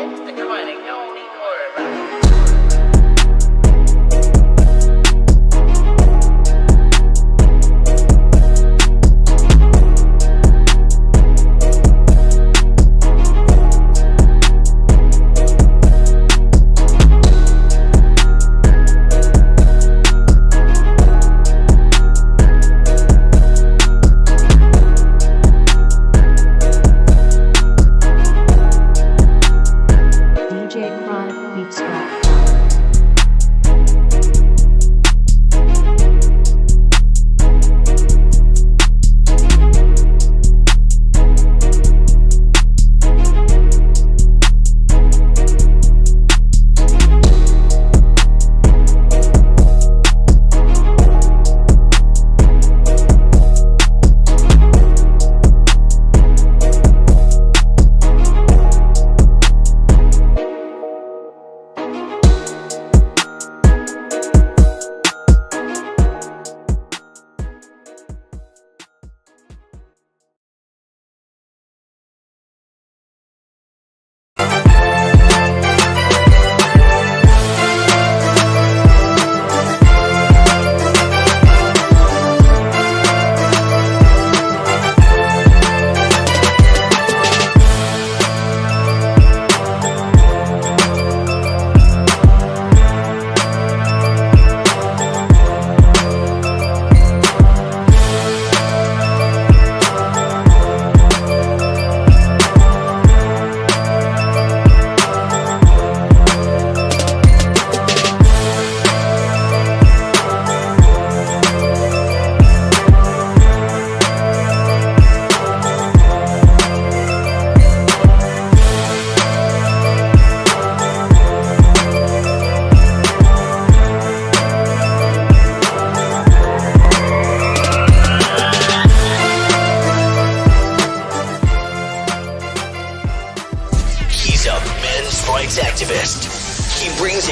The chronic, don't need to worry about it.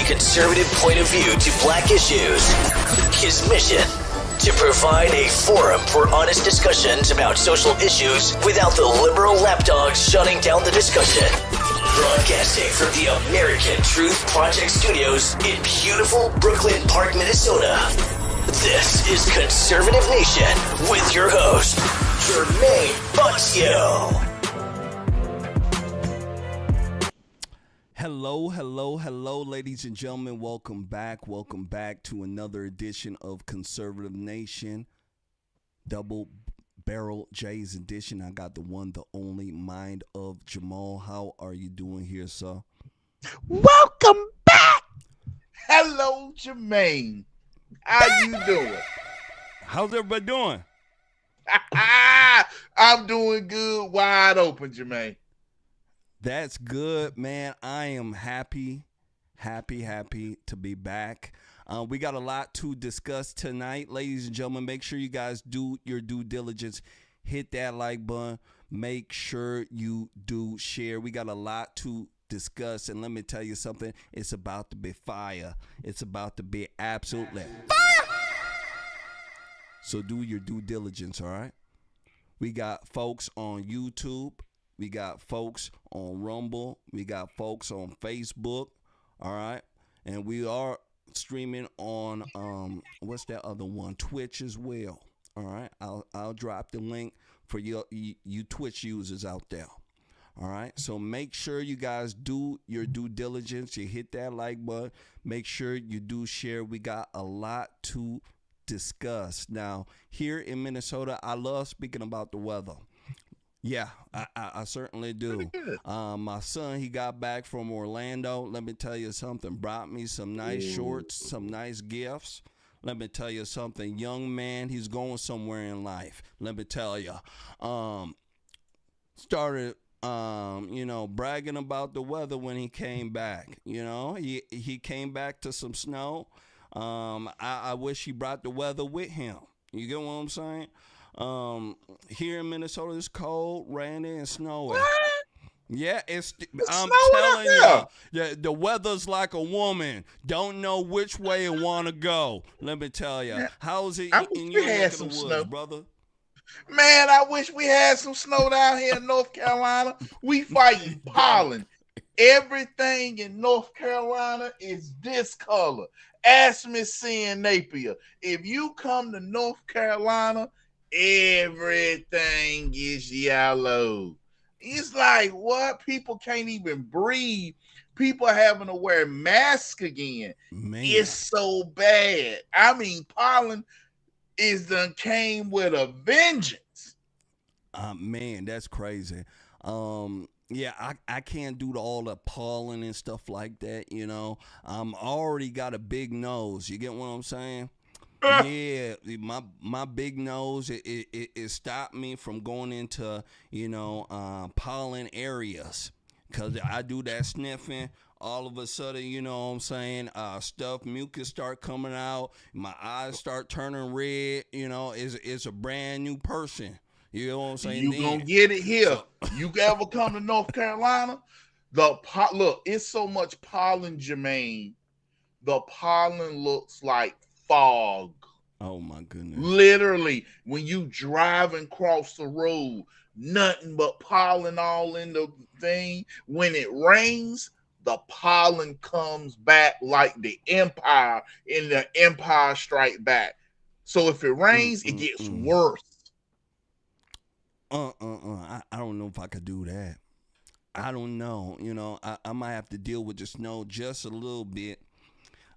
conservative point of view to black issues. His mission, to provide a forum for honest discussions about social issues without the liberal lapdogs shutting down the discussion. Broadcasting from the American Truth Project Studios in beautiful Brooklyn Park, Minnesota. This is Conservative Nation with your host, Jermain Botsio. Hello, ladies and gentlemen. Welcome back to another edition of Conservative Nation. Double Barrel J's edition. I got the one, the only mind of Jamal. How are you doing here, sir? Welcome back. Hello, Jermain. How you doing? How's everybody doing? I'm doing good, wide open, Jermain. That's good, man. I am happy to be back. We got a lot to discuss tonight, ladies and gentlemen. Make sure you guys do your due diligence. Hit that like button. Make sure you do share. We got a lot to discuss, and let me tell you something. It's about to be fire. It's about to be absolutely fire. So do your due diligence, all right? We got folks on YouTube. We got folks on Rumble. We got folks on Facebook. All right. And we are streaming on, what's that other one? Twitch as well. All right. I'll drop the link for you Twitch users out there. All right. So make sure you guys do your due diligence. You hit that like button. Make sure you do share. We got a lot to discuss. Now, here in Minnesota, I love speaking about the weather. Yeah, I certainly do. My son, he got back from Orlando. Let me tell you something. Brought me some nice shorts, some nice gifts. Let me tell you something. Young man, he's going somewhere in life. Let me tell you. Started, bragging about the weather when he came back. You know, he came back to some snow. I wish he brought the weather with him. You get what I'm saying? Here in Minnesota, it's cold, rainy, and snowy. What? Yeah, I'm telling you, the weather's like a woman. Don't know which way it want to go. Let me tell you. How's it in your neck of the woods, snow, brother? Man, I wish we had some snow down here in North Carolina. We fighting pollen. Everything in North Carolina is this color. Ask Miss Sin Napier. If you come to North Carolina, everything is yellow. It's like what? People can't even breathe. People having to wear masks again. Man. It's so bad. I mean, pollen is done came with a vengeance. Man, that's crazy. Yeah, I can't do all the pollen and stuff like that, you know. Already got a big nose. You get what I'm saying? Yeah, my big nose it stopped me from going into, you know, pollen areas. Cause I do that sniffing, all of a sudden, you know what I'm saying, stuff, mucus start coming out, my eyes start turning red, you know, it's a brand new person. You know what I'm saying? You gonna get it here. You ever come to North Carolina? Look, it's so much pollen, Jermain. The pollen looks like fog. Oh my goodness. Literally, when you drive and cross the road, nothing but pollen all in the thing. When it rains, the pollen comes back like the Empire in the Empire Strike Back. So if it rains, it gets worse. I don't know if I could do that. I don't know. You know, I might have to deal with the snow just a little bit.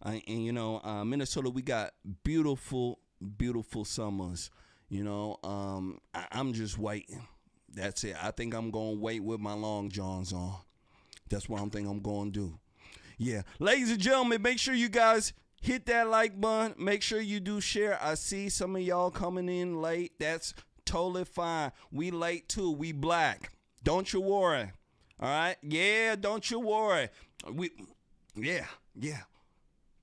And you know, Minnesota, we got beautiful, beautiful summers. You know, I'm just waiting. That's it. I think I'm gonna wait with my long johns on. That's what I'm thinking I'm gonna do. Yeah, ladies and gentlemen, make sure you guys hit that like button. Make sure you do share. I see some of y'all coming in late. That's totally fine. We late too. We black. Don't you worry. All right. Yeah. Don't you worry. Yeah.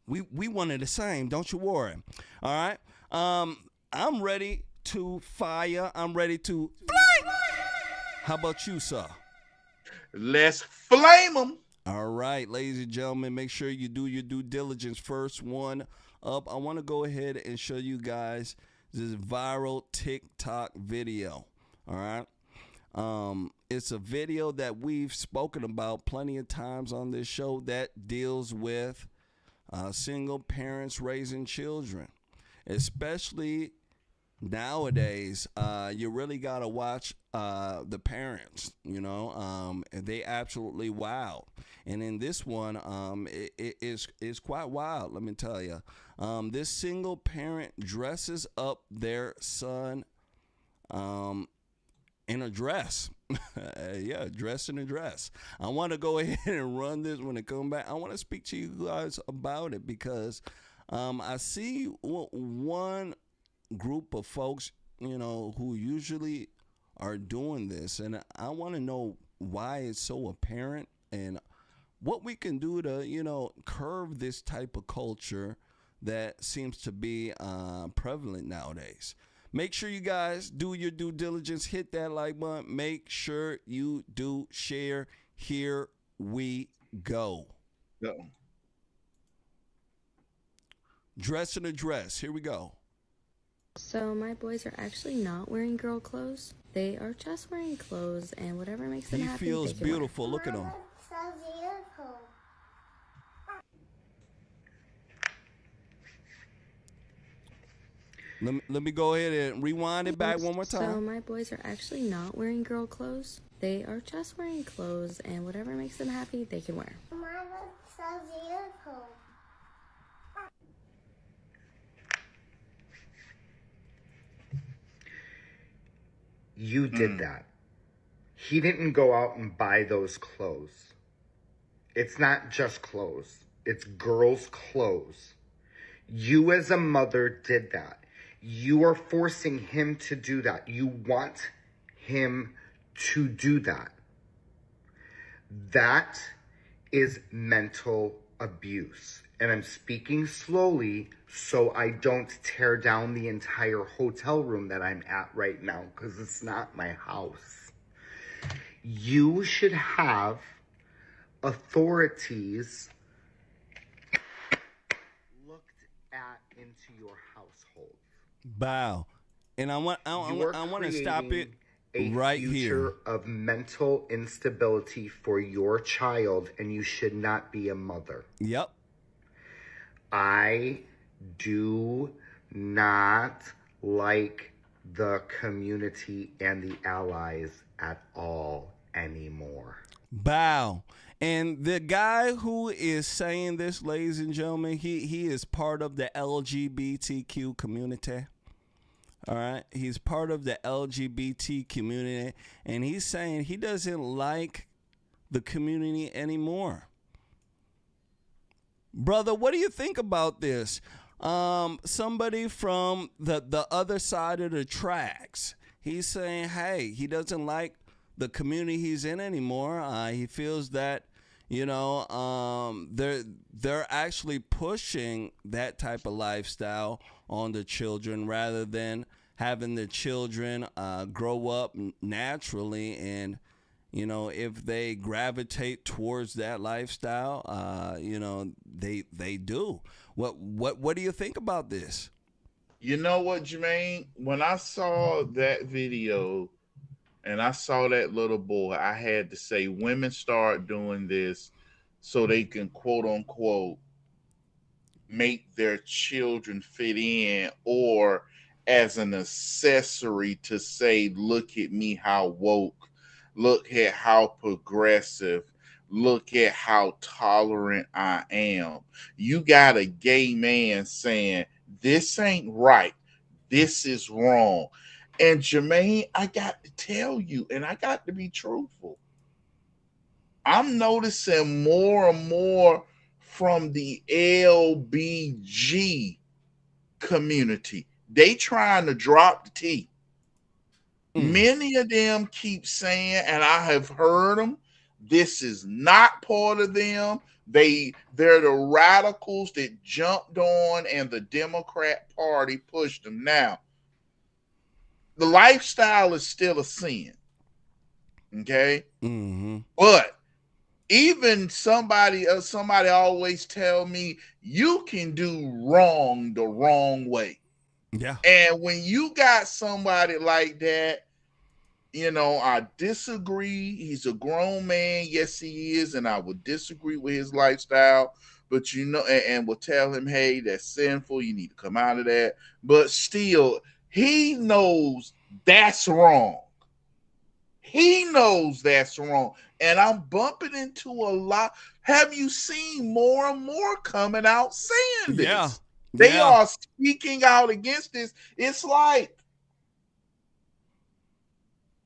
We one of the same. Don't you worry. All right. I'm ready to fire. I'm ready to flame. How about you, sir? Let's flame them. All right, ladies and gentlemen, make sure you do your due diligence. First one up, I want to go ahead and show you guys this viral TikTok video. All right. It's a video that we've spoken about plenty of times on this show that deals with single parents raising children, especially nowadays. You really got to watch the parents, you know, they absolutely wild. And in this one, it's quite wild, let me tell you. This single parent dresses up their son in a dress. Yeah, dressed in a dress. I want to go ahead and run this when it come back. I want to speak to you guys about it because I see one group of folks, you know, who usually are doing this, and I want to know why it's so apparent and what we can do to, you know, curb this type of culture that seems to be prevalent nowadays. Make sure you guys do your due diligence. Hit that like button. Make sure you do share. Here we go. Dress in a dress. Here we go. So my boys are actually not wearing girl clothes. They are just wearing clothes, and whatever makes them happy. He feels beautiful. Look at him. Let me go ahead and rewind it back one more time. So my boys are actually not wearing girl clothes. They are just wearing clothes, and whatever makes them happy, they can wear. You did that. He didn't go out and buy those clothes. It's not just clothes. It's girls' clothes. You as a mother did that. You are forcing him to do that. You want him to do that. That is mental abuse. And I'm speaking slowly so I don't tear down the entire hotel room that I'm at right now, because it's not my house. You should have authorities looked at into your household. Bow. And I want to stop it. a Right future here. of mental instability for your child, and you should not be a mother. Yep. I do not like the community and the allies at all anymore. Bow. And the guy who is saying this, ladies and gentlemen, he is part of the LGBTQ community. All right. He's part of the LGBT community. And he's saying he doesn't like the community anymore. Brother, what do you think about this? Somebody from the other side of the tracks, he's saying, hey, he doesn't like the community he's in anymore. He feels that, they're actually pushing that type of lifestyle on the children rather than having the children grow up naturally. And if they gravitate towards that lifestyle, they do. What do you think about this? You know what, Jermaine? When I saw that video and I saw that little boy, I had to say, women start doing this so they can, quote unquote, make their children fit in, or as an accessory to say, look at me, how woke, look at how progressive, look at how tolerant I am. You got a gay man saying, this ain't right, this is wrong. And Jermaine, I got to tell you, and I got to be truthful, I'm noticing more and more from the LBG community. They trying to drop the T. Many of them keep saying, and I have heard them, this is not part of them. They're the radicals that jumped on and the Democrat Party pushed them. Now, the lifestyle is still a sin. Okay? Mm-hmm. But even somebody always tell me you can do wrong the wrong way. Yeah. And when you got somebody like that, I disagree. He's a grown man. Yes, he is. And I would disagree with his lifestyle. But, and will tell him, hey, that's sinful. You need to come out of that. But still, he knows that's wrong. He knows that's wrong. And I'm bumping into a lot. Have you seen more and more coming out saying this? Yeah. They are speaking out against this. It's like,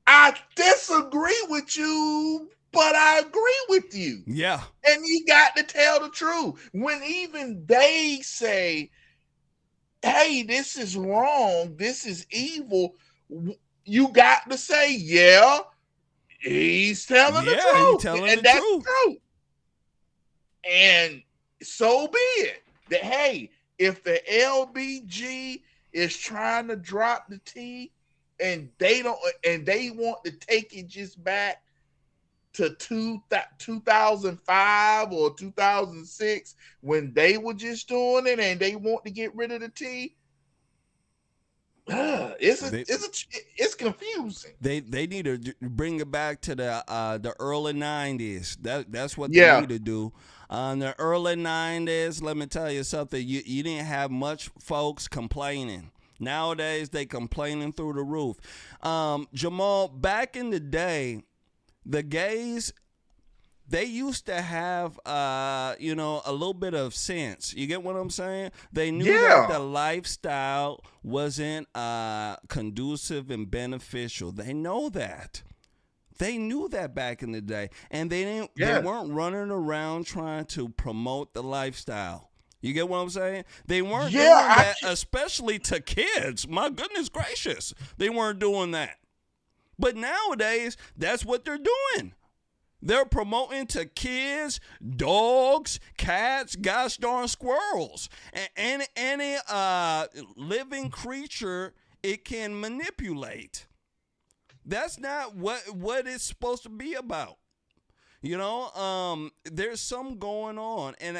I disagree with you, but I agree with you. Yeah. And you got to tell the truth. When even they say, hey, this is wrong, this is evil, you got to say, yeah, he's telling the truth. And that's true. And so be it. That, hey, if the LBG is trying to drop the T and they want to take it just back to 2005 or 2006 when they were just doing it and they want to get rid of the T, it's confusing. They need to bring it back to the early 90s. That's what they need to do. The early 90s, let me tell you something. You didn't have much folks complaining. Nowadays, they complaining through the roof. Jamal, back in the day, the gays, they used to have, a little bit of sense. You get what I'm saying? They knew that the lifestyle wasn't conducive and beneficial. They know that. They knew that back in the day, and they weren't running around trying to promote the lifestyle. You get what I'm saying? They weren't doing that, especially to kids. My goodness gracious, they weren't doing that. But nowadays, that's what they're doing. They're promoting to kids, dogs, cats, gosh darn squirrels, and any living creature it can manipulate. That's not what it's supposed to be about. There's some going on. And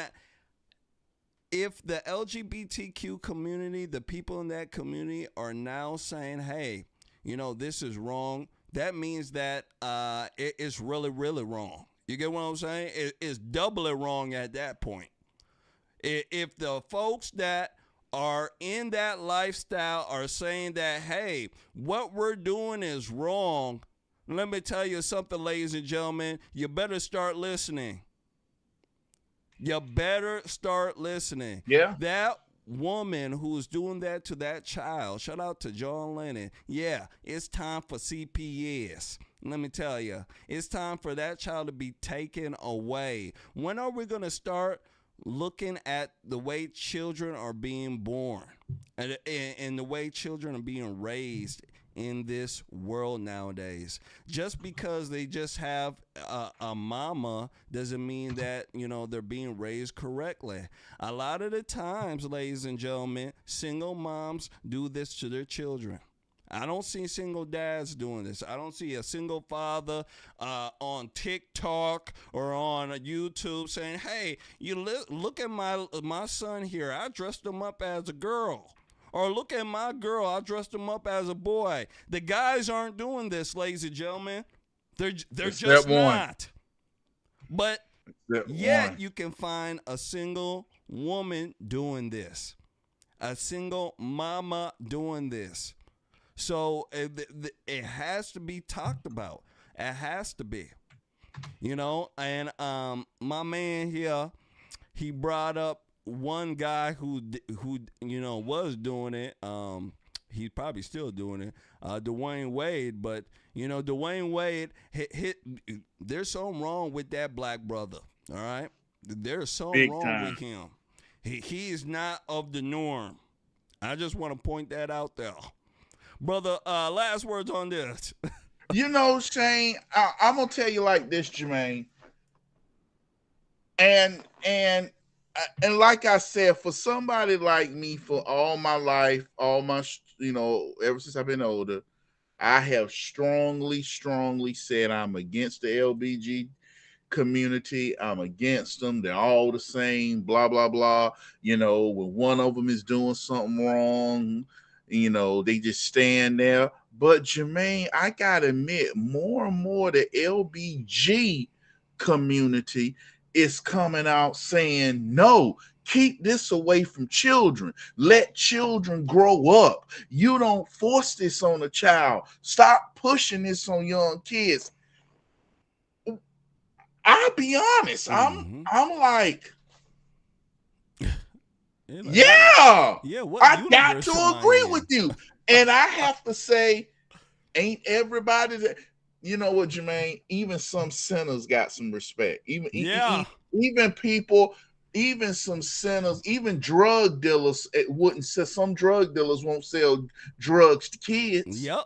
if the LGBTQ community, the people in that community are now saying, hey, this is wrong, that means that it is really, really wrong. You get what I'm saying? It's doubly wrong at that point. If the folks that are in that lifestyle are saying that, hey, what we're doing is wrong, let me tell you something, ladies and gentlemen, you better start listening. You better start listening. Yeah. That woman who is doing that to that child, shout out to John Lennon. Yeah, it's time for CPS. Let me tell you, it's time for that child to be taken away. When are we going to start looking at the way children are being born and the way children are being raised in this world nowadays? Just because they just have a mama doesn't mean that, you know, they're being raised correctly. A lot of the times, ladies and gentlemen, single moms do this to their children. I don't see single dads doing this. I don't see a single father on TikTok or on YouTube saying, hey, you look at my son here. I dressed him up as a girl. Or look at my girl. I dressed him up as a boy. The guys aren't doing this, ladies and gentlemen. They're just not. But yet you can find a single woman doing this. A single mama doing this. So it has to be talked about. It has to be, you know. And my man here, he brought up one guy who you know was doing it. He's probably still doing it. Dwayne Wade, but you know Dwayne Wade hit. There's something wrong with that black brother. All right, there's something wrong with him. He is not of the norm. I just want to point that out there. Brother, last words on this. You know, Shane, I'm gonna tell you like this, Jermaine. And like I said, for somebody like me, for all my life, ever since I've been older, I have strongly said I'm against the LBG community. I'm against them. They're all the same, blah, blah, blah. You know, when one of them is doing something wrong, you know, they just stand there. But Jermaine, I gotta admit, more and more the LBG community is coming out saying, no, keep this away from children. Let children grow up. You don't force this on a child. Stop pushing this on young kids. I'll be honest. I'm like, yeah, I got to agree with you. And I have to say, ain't everybody that, you know what, Jermaine, even some sinners got some respect. Even people, even some sinners, even drug dealers some drug dealers won't sell drugs to kids. Yep.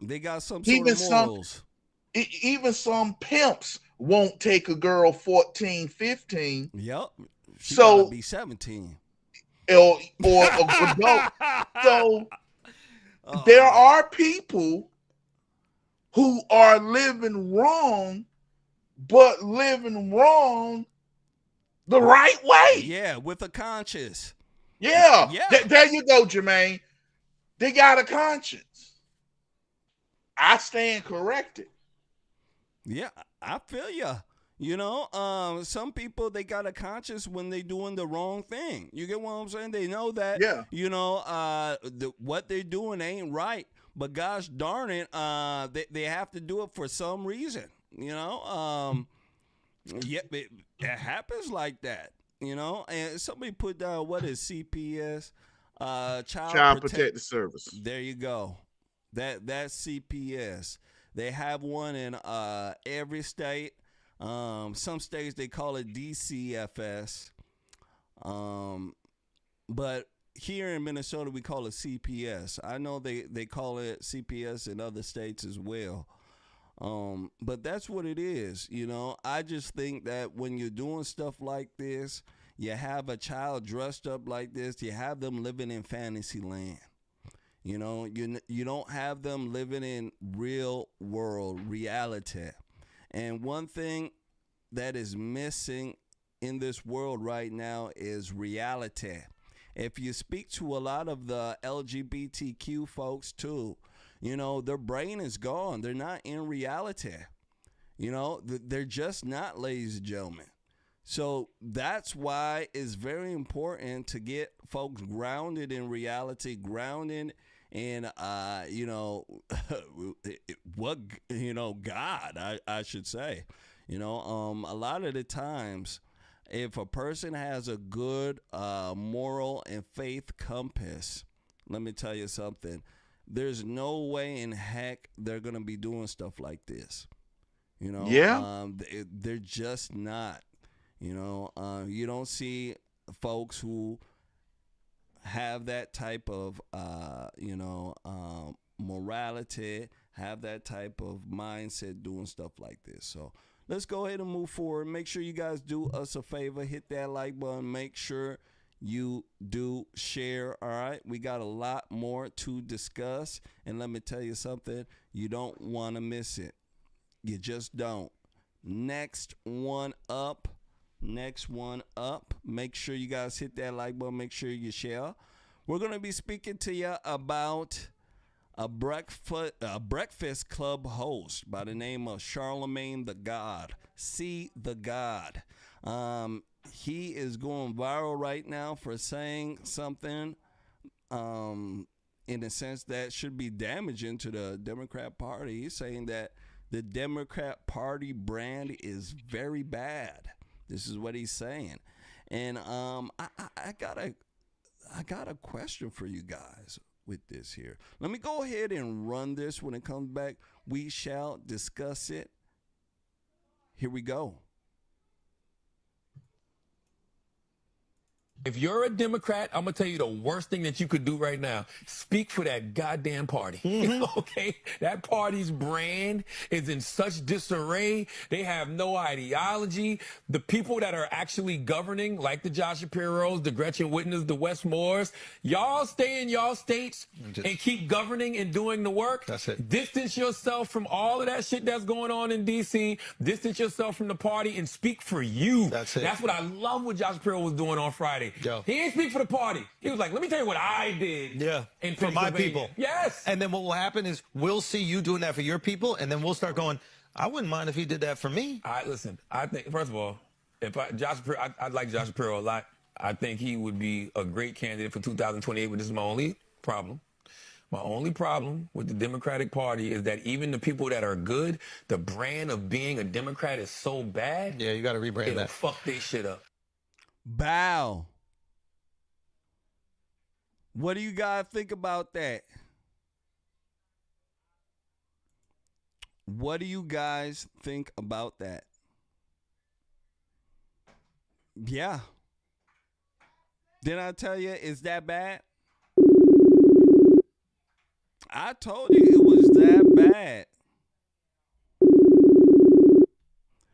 They got some sort of morals. Even some pimps won't take a girl 14, 15. Yep. She so gotta be 17. Or adult. So there are people who are living wrong, but living wrong the right way. Yeah, with a conscience. Yeah. There you go, Jermaine. They got a conscience. I stand corrected. Yeah, I feel you. You know, some people, they got a conscience when they doing the wrong thing. You get what I'm saying? They know that, you know, what they're doing ain't right. But gosh darn it, they have to do it for some reason. You know, it happens like that. You know, and somebody put down, what is CPS? Child Protective Service. There you go. That's CPS. They have one in every state. Some states they call it DCFS. But here in Minnesota we call it CPS. I know they call it CPS in other states as well. But that's what it is, you know. I just think that when you're doing stuff like this, you have a child dressed up like this, you have them living in fantasy land. You know, you don't have them living in real world reality. And one thing that is missing in this world right now is reality. If you speak to a lot of the LGBTQ folks too, Their brain is gone. They're not in reality. They're just not, ladies and gentlemen. So that's why it's very important to get folks grounded in reality, grounded in, what, God, I should say. A lot of the times, if a person has a good moral and faith compass, let me tell you something. There's no way in heck they're going to be doing stuff like this. They're just not. You don't see folks who have that type of, morality, have that type of mindset doing stuff like this. So let's go ahead and move forward. Make sure you guys do us a favor. Hit that like button. Make sure you do share. All right. We got a lot more to discuss. And let me tell you something. You don't want to miss it. You just don't. Next one up. Make sure you guys hit that like button. Make sure you share. We're going to be speaking to you about a breakfast club host by the name of Charlemagne the God. See the God. He is going viral right now for saying something in a sense that should be damaging to the Democrat Party. He's saying that the Democrat Party brand is very bad. This is what he's saying. And I got a question for you guys with this here. Let me go ahead and run this. When it comes back, we shall discuss it. Here we go. If you're a Democrat, I'm going to tell you the worst thing that you could do right now. Speak for that goddamn party. Okay? That party's brand is in such disarray. They have no ideology. The people that are actually governing, like the Josh Shapiro's, the Gretchen Whitners, the Wes Moores, y'all stay in y'all states and keep governing and doing the work. That's it. Distance yourself from all of that shit that's going on in D.C. Distance yourself from the party and speak for you. That's it. That's what I love what Josh Shapiro was doing on Friday. Yo. He didn't speak for the party. He was like, let me tell you what I did. Yeah, in for my Pennsylvania. people. Yes. And then what will happen is we'll see you doing that for your people, and then we'll start going, I wouldn't mind if he did that for me. Listen, I think, first of all, I like Josh Shapiro a lot. I think he would be a great candidate for 2028, but this is my only problem. My only problem with the Democratic Party is that even the people that are good, the brand of being a Democrat is so bad. Yeah, you got to rebrand it'll that. Fuck this shit up. Bow. What do you guys think about that? What do you guys think about that? Yeah. Didn't I tell you it's that bad? I told you it was that bad.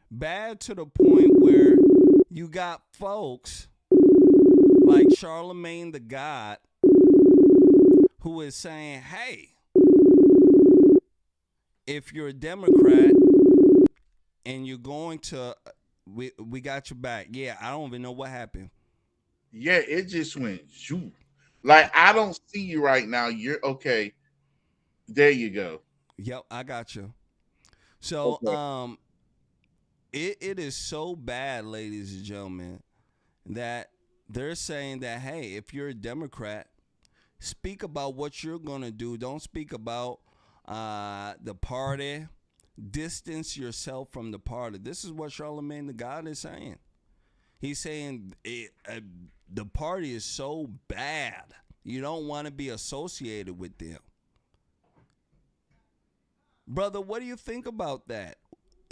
Bad to the point where you got folks like Charlemagne the God who is saying, hey, if you're a Democrat and you're going to, we got your back. Yeah, I don't even know what happened. Yeah, it just went shoot. Like, I don't see you right now. You're okay. There you go. Yep, I got you. So, Okay. It is so bad, ladies and gentlemen, that they're saying that, hey, if you're a Democrat, speak about what you're going to do. Don't speak about the party. Distance yourself from the party. This is what Charlemagne the God is saying. He's saying the party is so bad, you don't want to be associated with them. Brother, what do you think about that?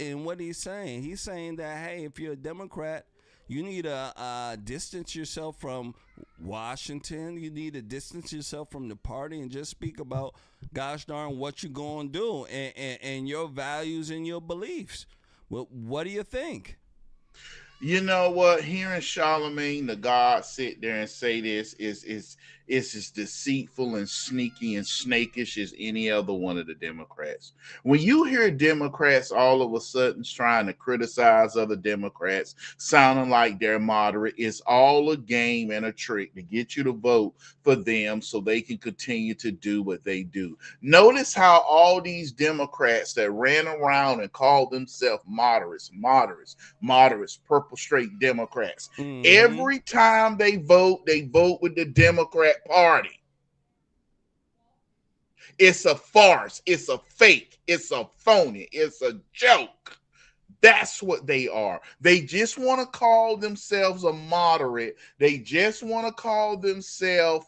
And what he's saying? He's saying that, hey, if you're a Democrat, you need to distance yourself from Washington. You need to distance yourself from the party and just speak about, gosh darn, what you're going to do and your values and your beliefs. Well, what do you think? You know what? Hearing Charlemagne the God sit there and say this is It's as deceitful and sneaky and snakish as any other one of the Democrats. When you hear Democrats all of a sudden trying to criticize other Democrats, sounding like they're moderate, it's all a game and a trick to get you to vote for them so they can continue to do what they do. Notice how all these Democrats that ran around and called themselves moderates, purple straight Democrats. Every time they vote with the Democrat Party. It's a farce. It's a fake. It's a phony. It's a joke. That's what they are. They just want to call themselves a moderate. They just want to call themselves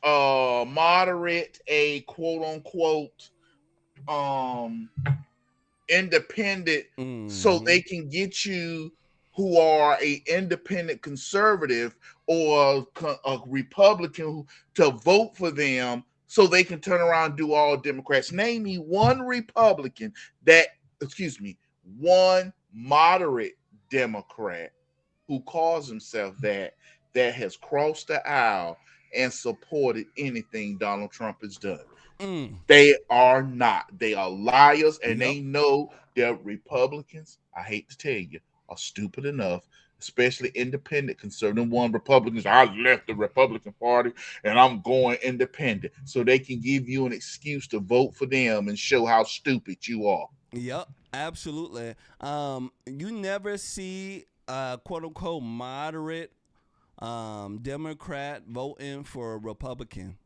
moderate, a quote unquote independent, so they can get you who are a independent conservative or a Republican to vote for them so they can turn around and do all Democrats. Name me one Republican one moderate Democrat who calls himself that has crossed the aisle and supported anything Donald Trump has done. They are not. They are liars, and they know they're Republicans. I hate to tell you, are stupid enough, especially independent conservative Republicans. I left the Republican Party and I'm going independent, so they can give you an excuse to vote for them and show how stupid you are. Yep, absolutely. You never see quote unquote moderate Democrat voting for a Republican.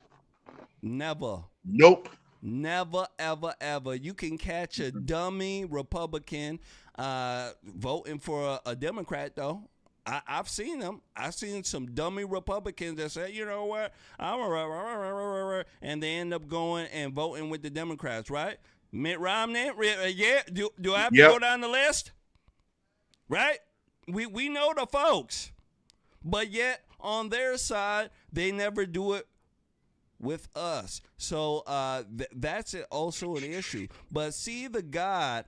Never. Nope. Never, ever, ever. You can catch a dummy Republican voting for a Democrat, though. I've seen them. I've seen some dummy Republicans that say, you know what, and they end up going and voting with the Democrats, right? Mitt Romney, yeah. Do I have to go down the list? Right? We know the folks. But yet, on their side, they never do it with us. So that's also an issue. But see, the God,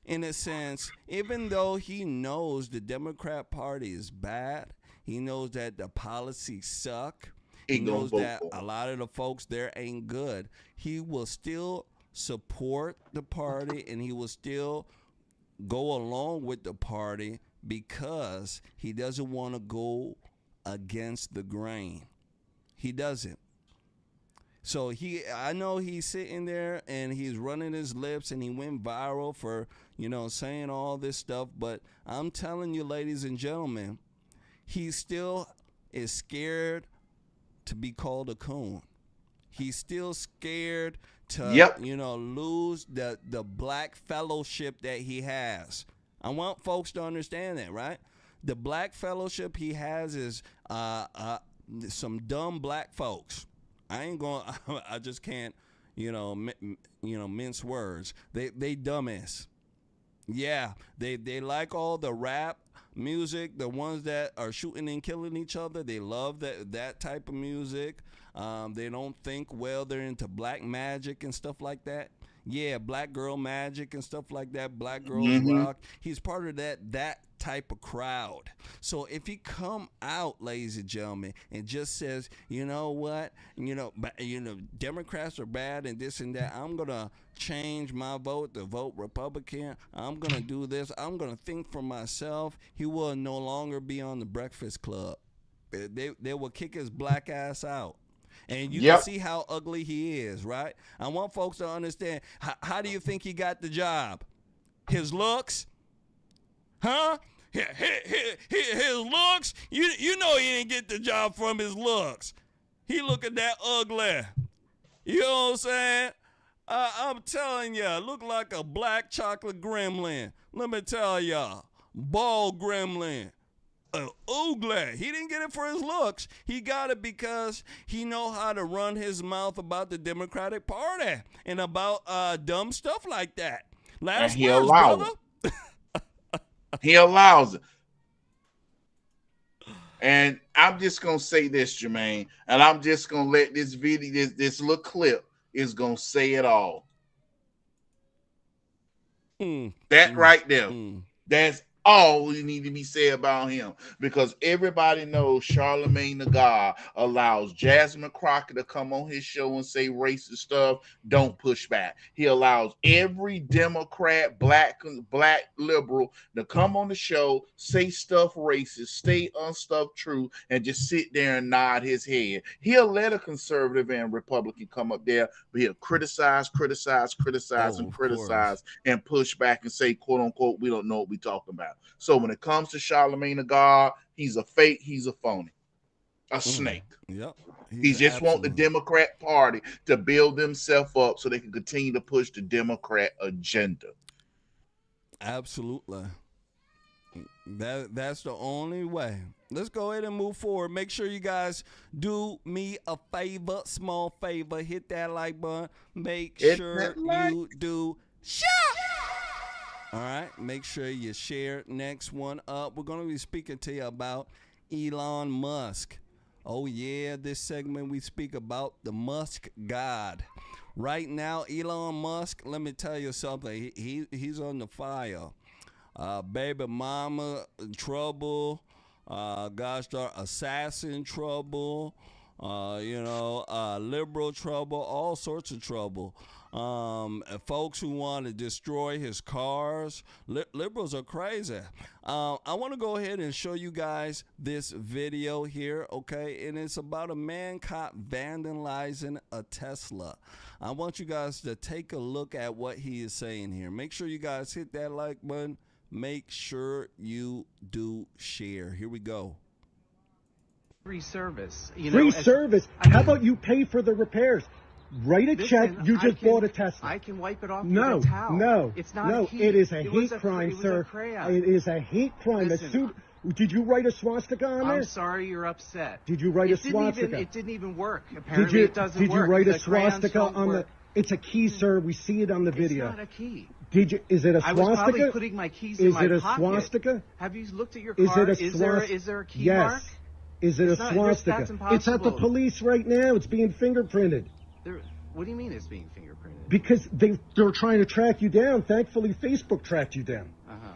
in a sense, even though he knows the Democrat Party is bad, he knows that the policies suck, he knows that a lot of the folks there ain't good, he will still support the party and he will still go along with the party because he doesn't want to go against the grain. He doesn't. So I know he's sitting there and he's running his lips and he went viral for, saying all this stuff. But I'm telling you, ladies and gentlemen, he still is scared to be called a coon. He's still scared to, lose the black fellowship that he has. I want folks to understand that, right? The black fellowship he has is some dumb black folks. I just can't, mince words. They dumbass. Yeah, they like all the rap music, the ones that are shooting and killing each other. They love that type of music. They don't think they're into black magic and stuff like that. Yeah, black girl magic and stuff like that. Black girls rock. He's part of that type of crowd. So if he come out, ladies and gentlemen, and just says, you know what, Democrats are bad and this and that, I'm gonna change my vote to vote Republican. I'm gonna do this. I'm gonna think for myself. He will no longer be on the Breakfast Club. They will kick his black ass out. And you can see how ugly he is, right? I want folks to understand. How do you think he got the job? His looks? Huh? His looks? You know he didn't get the job from his looks. He looking that ugly. You know what I'm saying? I'm telling you, look like a black chocolate gremlin. Let me tell y'all. Bald gremlin. Ugly. He didn't get it for his looks. He got it because he know how to run his mouth about the Democratic Party and about dumb stuff like that. Last and he words, allows brother. it. He allows it. And I'm just gonna say this, Jermaine, and I'm just gonna let this video, this little clip, is gonna say it all. That right there. That's all we need to be said about him, because everybody knows Charlemagne the God allows Jasmine Crockett to come on his show and say racist stuff. Don't push back. He allows every Democrat, black liberal to come on the show, say stuff racist, say unstuff true, and just sit there and nod his head. He'll let a conservative and Republican come up there, but he'll criticize, and push back and say, quote unquote, we don't know what we're talking about. So when it comes to Charlemagne the God, he's a fake, he's a phony, a snake. Yep. He just want the Democrat Party to build themselves up so they can continue to push the Democrat agenda. Absolutely. That's the only way. Let's go ahead and move forward. Make sure you guys do me a favor, small favor. Hit that like button. Make sure you do share. All right, make sure you share. Next one up, we're going to be speaking to you about Elon Musk. Oh, yeah, this segment we speak about the Musk God. Right now, Elon Musk, let me tell you something. He's on the fire. Baby mama trouble. Gosh darn assassin trouble. Liberal trouble. All sorts of trouble. Folks who want to destroy his cars. Liberals are crazy. I want to go ahead and show you guys this video here, okay? And it's about a man caught vandalizing a Tesla. I want you guys to take a look at what he is saying here. Make sure you guys hit that like button. Make sure you do share. Here we go. Free service. Free service? How about you pay for the repairs? Write a check. You just bought a Tesla. I can wipe it off with No, a towel. no, It's not no. a heat. It is a It was hate a- crime, it was sir. a crayon. It is a hate crime. Listen, Did you write a swastika on there? I'm sorry you're upset. Did you write a swastika? It didn't even work. Apparently it doesn't Did work. you write a The crayons swastika don't on work. the? It's a key, sir. We see it on the video. It's not a key. Did you? Is it a I swastika? was probably putting my keys in my Is it a pocket. swastika? Have you looked at your Is car? it a swastika? Is there a key yes. mark? Is it It's a not- swastika? that's It's at the impossible. police right now. It's being fingerprinted. What do you mean it's being fingerprinted? Because they're trying to track you down. Thankfully, Facebook tracked you down.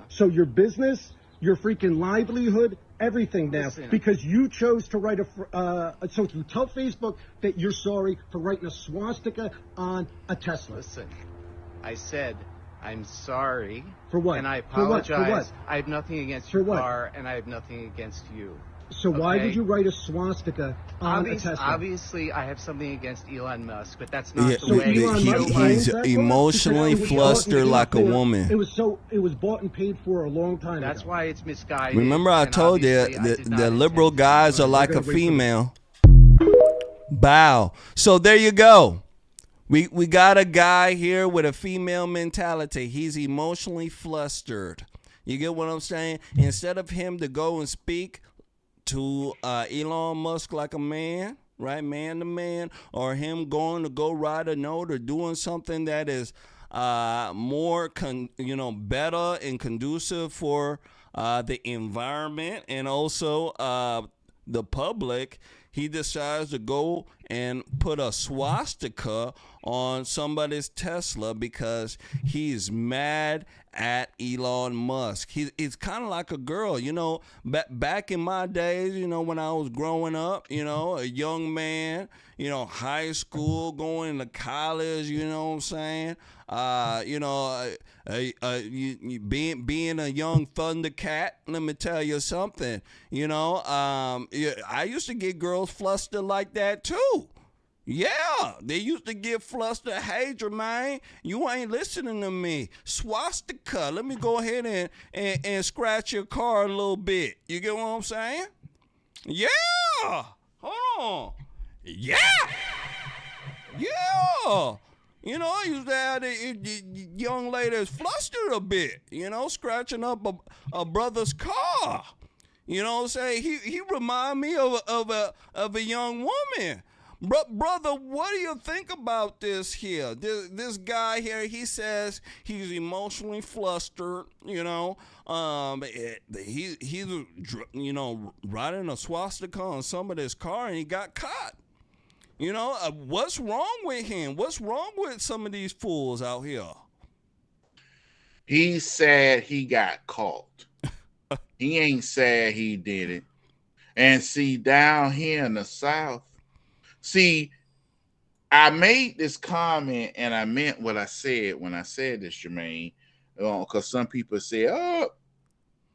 So your business, your freaking livelihood, everything now. Listen. Because you chose to write so you tell Facebook that you're sorry for writing a swastika on a Tesla. Listen, I said I'm sorry. For what? And I For what? apologize. For what? I have nothing against For your what? car, and I have nothing against you. So why Okay? did you write a swastika on a Tesla? Obviously, I have something against Elon Musk, but that's not Yeah, the way. Elon Musk he's owns that car? emotionally Because it was bought and flustered paid like a for- woman. It was bought and paid for a long time That's ago. why it's misguided. Remember I and told you obviously I did not the liberal intend to. guys are like gotta a wait for the- female. Bow. So there you go. We got a guy here with a female mentality. He's emotionally flustered. You get what I'm saying? Instead of him to go and speak to Elon Musk like a man, right, man to man, or him going to go write a note or doing something that is more better and conducive for the environment and also the public, he decides to go and put a swastika on somebody's Tesla because he's mad at Elon Musk. He's kind of like a girl, back in my days, when I was growing up, a young man, high school, going to college, you know what I'm saying? Being a young Thundercat, let me tell you something, I used to get girls flustered like that too. Yeah, they used to get flustered. Hey, Jermain, you ain't listening to me. Swastika. Let me go ahead and scratch your car a little bit. You get what I'm saying? Yeah. Hold on. Yeah. Yeah. I used to have the young ladies flustered a bit, scratching up a brother's car. You know what I'm saying? He remind me of a young woman. Brother, what do you think about this here? This guy here, he says he's emotionally flustered, he's riding a swastika on somebody's car and he got caught. What's wrong with him? What's wrong with some of these fools out here? He said he got caught. He ain't sad he did it. And see, down here in the South, see, I made this comment and I meant what I said when I said this, Jermaine, because some people say, oh,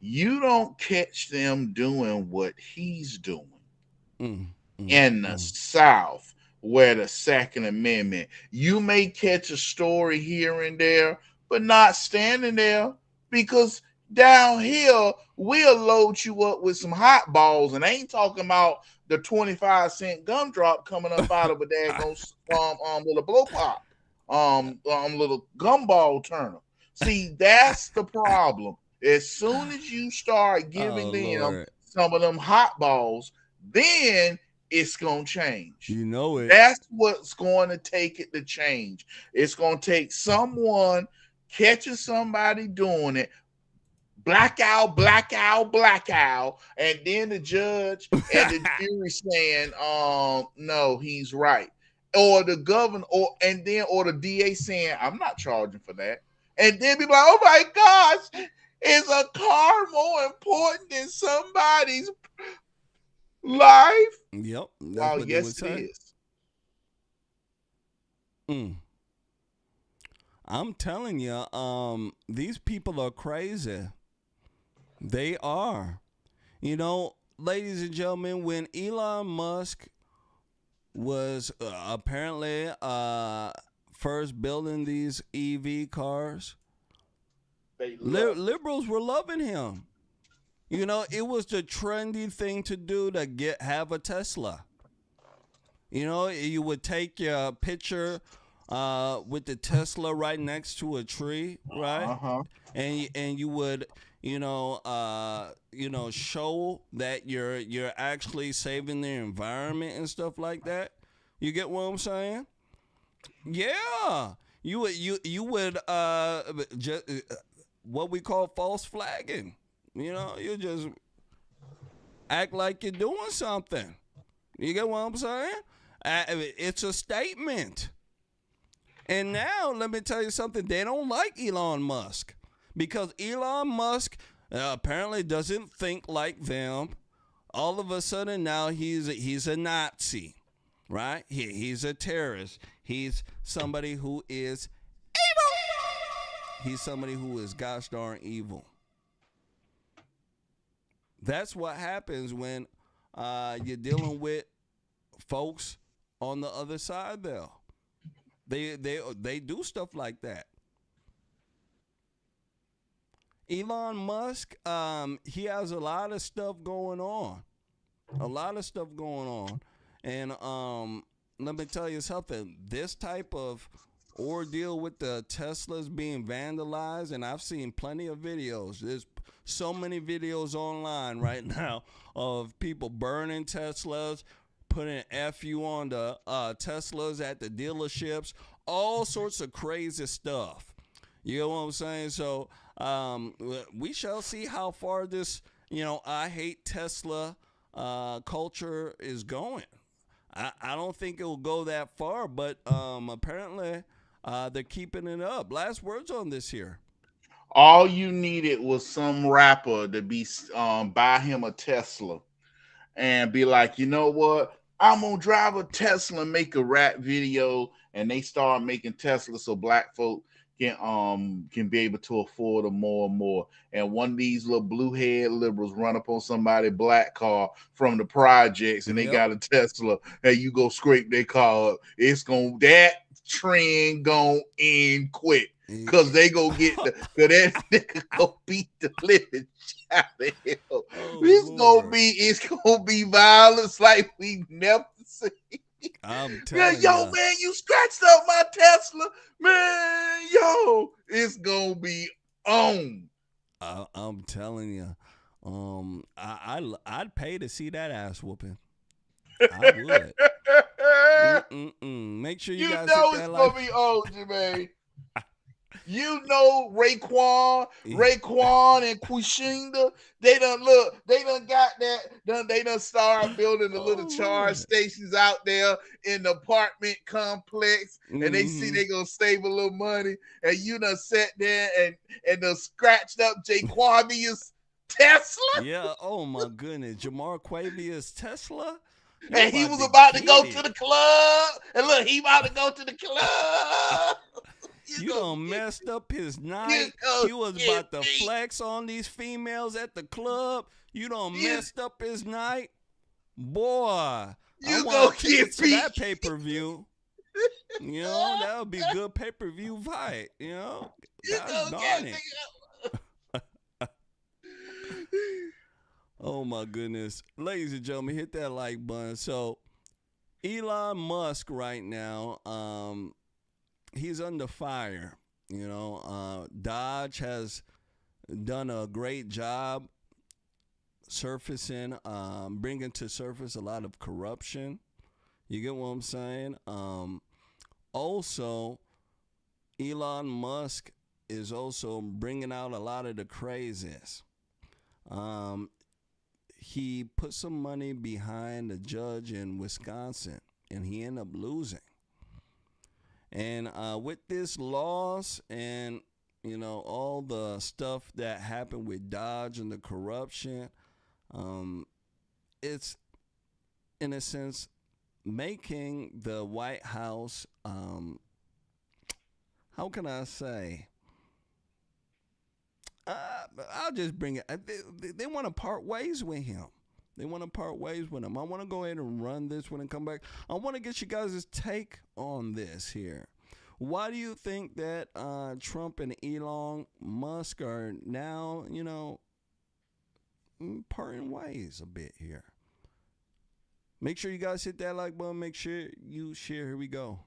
you don't catch them doing what he's doing in the South, where the Second Amendment, you may catch a story here and there, but not standing there, because down here we'll load you up with some hot balls, and I ain't talking about the 25-cent gumdrop coming up out of a daggone little blow pop, little gumball turner. See, that's the problem. As soon as you start giving them Lord. some of them hot balls, then it's gonna change. You know it. That's what's going to take it to change. It's gonna take someone catching somebody doing it, blackout, and then the judge and the jury saying, no, he's right. Or the governor, or the DA saying, I'm not charging for that. And then be like, oh my gosh, is a car more important than somebody's life? Yep. Wow, yes, it is. I'm telling you, these people are crazy. They are. You know, ladies and gentlemen, when Elon Musk was apparently first building these EV cars, liberals were loving him. You know, it was the trendy thing to do to have a Tesla. You know, you would take your picture with the Tesla right next to a tree, right? And you would, show that you're actually saving the environment and stuff like that. You get what I'm saying? Yeah, you would just what we call false flagging. You know, you just act like you're doing something. You get what I'm saying? It's a statement. And now, let me tell you something. They don't like Elon Musk because Elon Musk apparently doesn't think like them. All of a sudden, now he's a Nazi, right? He's a terrorist. He's somebody who is evil. He's somebody who is gosh darn evil. That's what happens when you're dealing with folks on the other side there. They do stuff like that. Elon Musk, he has a lot of stuff going on. And let me tell you something. This type of ordeal with the Teslas being vandalized, and I've seen plenty of videos. There's so many videos online right now of people burning Teslas, putting FU on the Teslas at the dealerships, all sorts of crazy stuff. You know what I'm saying? So we shall see how far this, I hate Tesla culture is going. I don't think it will go that far, but apparently they're keeping it up. Last words on this here. All you needed was some rapper to be buy him a Tesla and be like, you know what? I'm gonna drive a Tesla and make a rap video, and they start making Tesla so black folk can be able to afford them more and more. And one of these little blue head liberals run up on somebody black car from the projects, and they got a Tesla, and you go scrape their car up. That trend gonna end quick. Cause they go get cause that nigga gonna beat the living out of him. It's gonna be violence like we never seen. I'm telling you. Man, you scratched up my Tesla, man. It's gonna be on. I'm telling you. I'd pay to see that ass whooping. I would. Make sure you guys know it's gonna be on, Jermaine. You know Raekwon and Quishinda, they done started building the little charge stations out there in the apartment complex, and they see they gonna save a little money, and you done sat there and done scratched up Jaquania's Tesla? Yeah. Oh my goodness, Jamal Quavius Tesla. And he was about to go to the club. And look, he about to go to the club. You done messed up his night. He was about to flex on these females at the club. You done messed up his night. Boy, I want tickets to that pay-per-view. You know, that would be a good pay-per-view fight. You know, God darn it. Oh my goodness. Ladies and gentlemen, hit that like button. So Elon Musk right now, he's under fire. You know, Dodge has done a great job surfacing, bringing to surface a lot of corruption. You get what I'm saying? Also, Elon Musk is also bringing out a lot of the crazies. He put some money behind a judge in Wisconsin, and he ended up losing. And with this loss and, you know, all the stuff that happened with Dodge and the corruption, it's, in a sense, making the White House, how can I say? I'll just bring it. They want to part ways with him. I want to go ahead and run this one and come back. I want to get you guys' take on this here. Why do you think that Trump and Elon Musk are now, you know, parting ways a bit here? Make sure you guys hit that like button. Make sure you share. Here we go.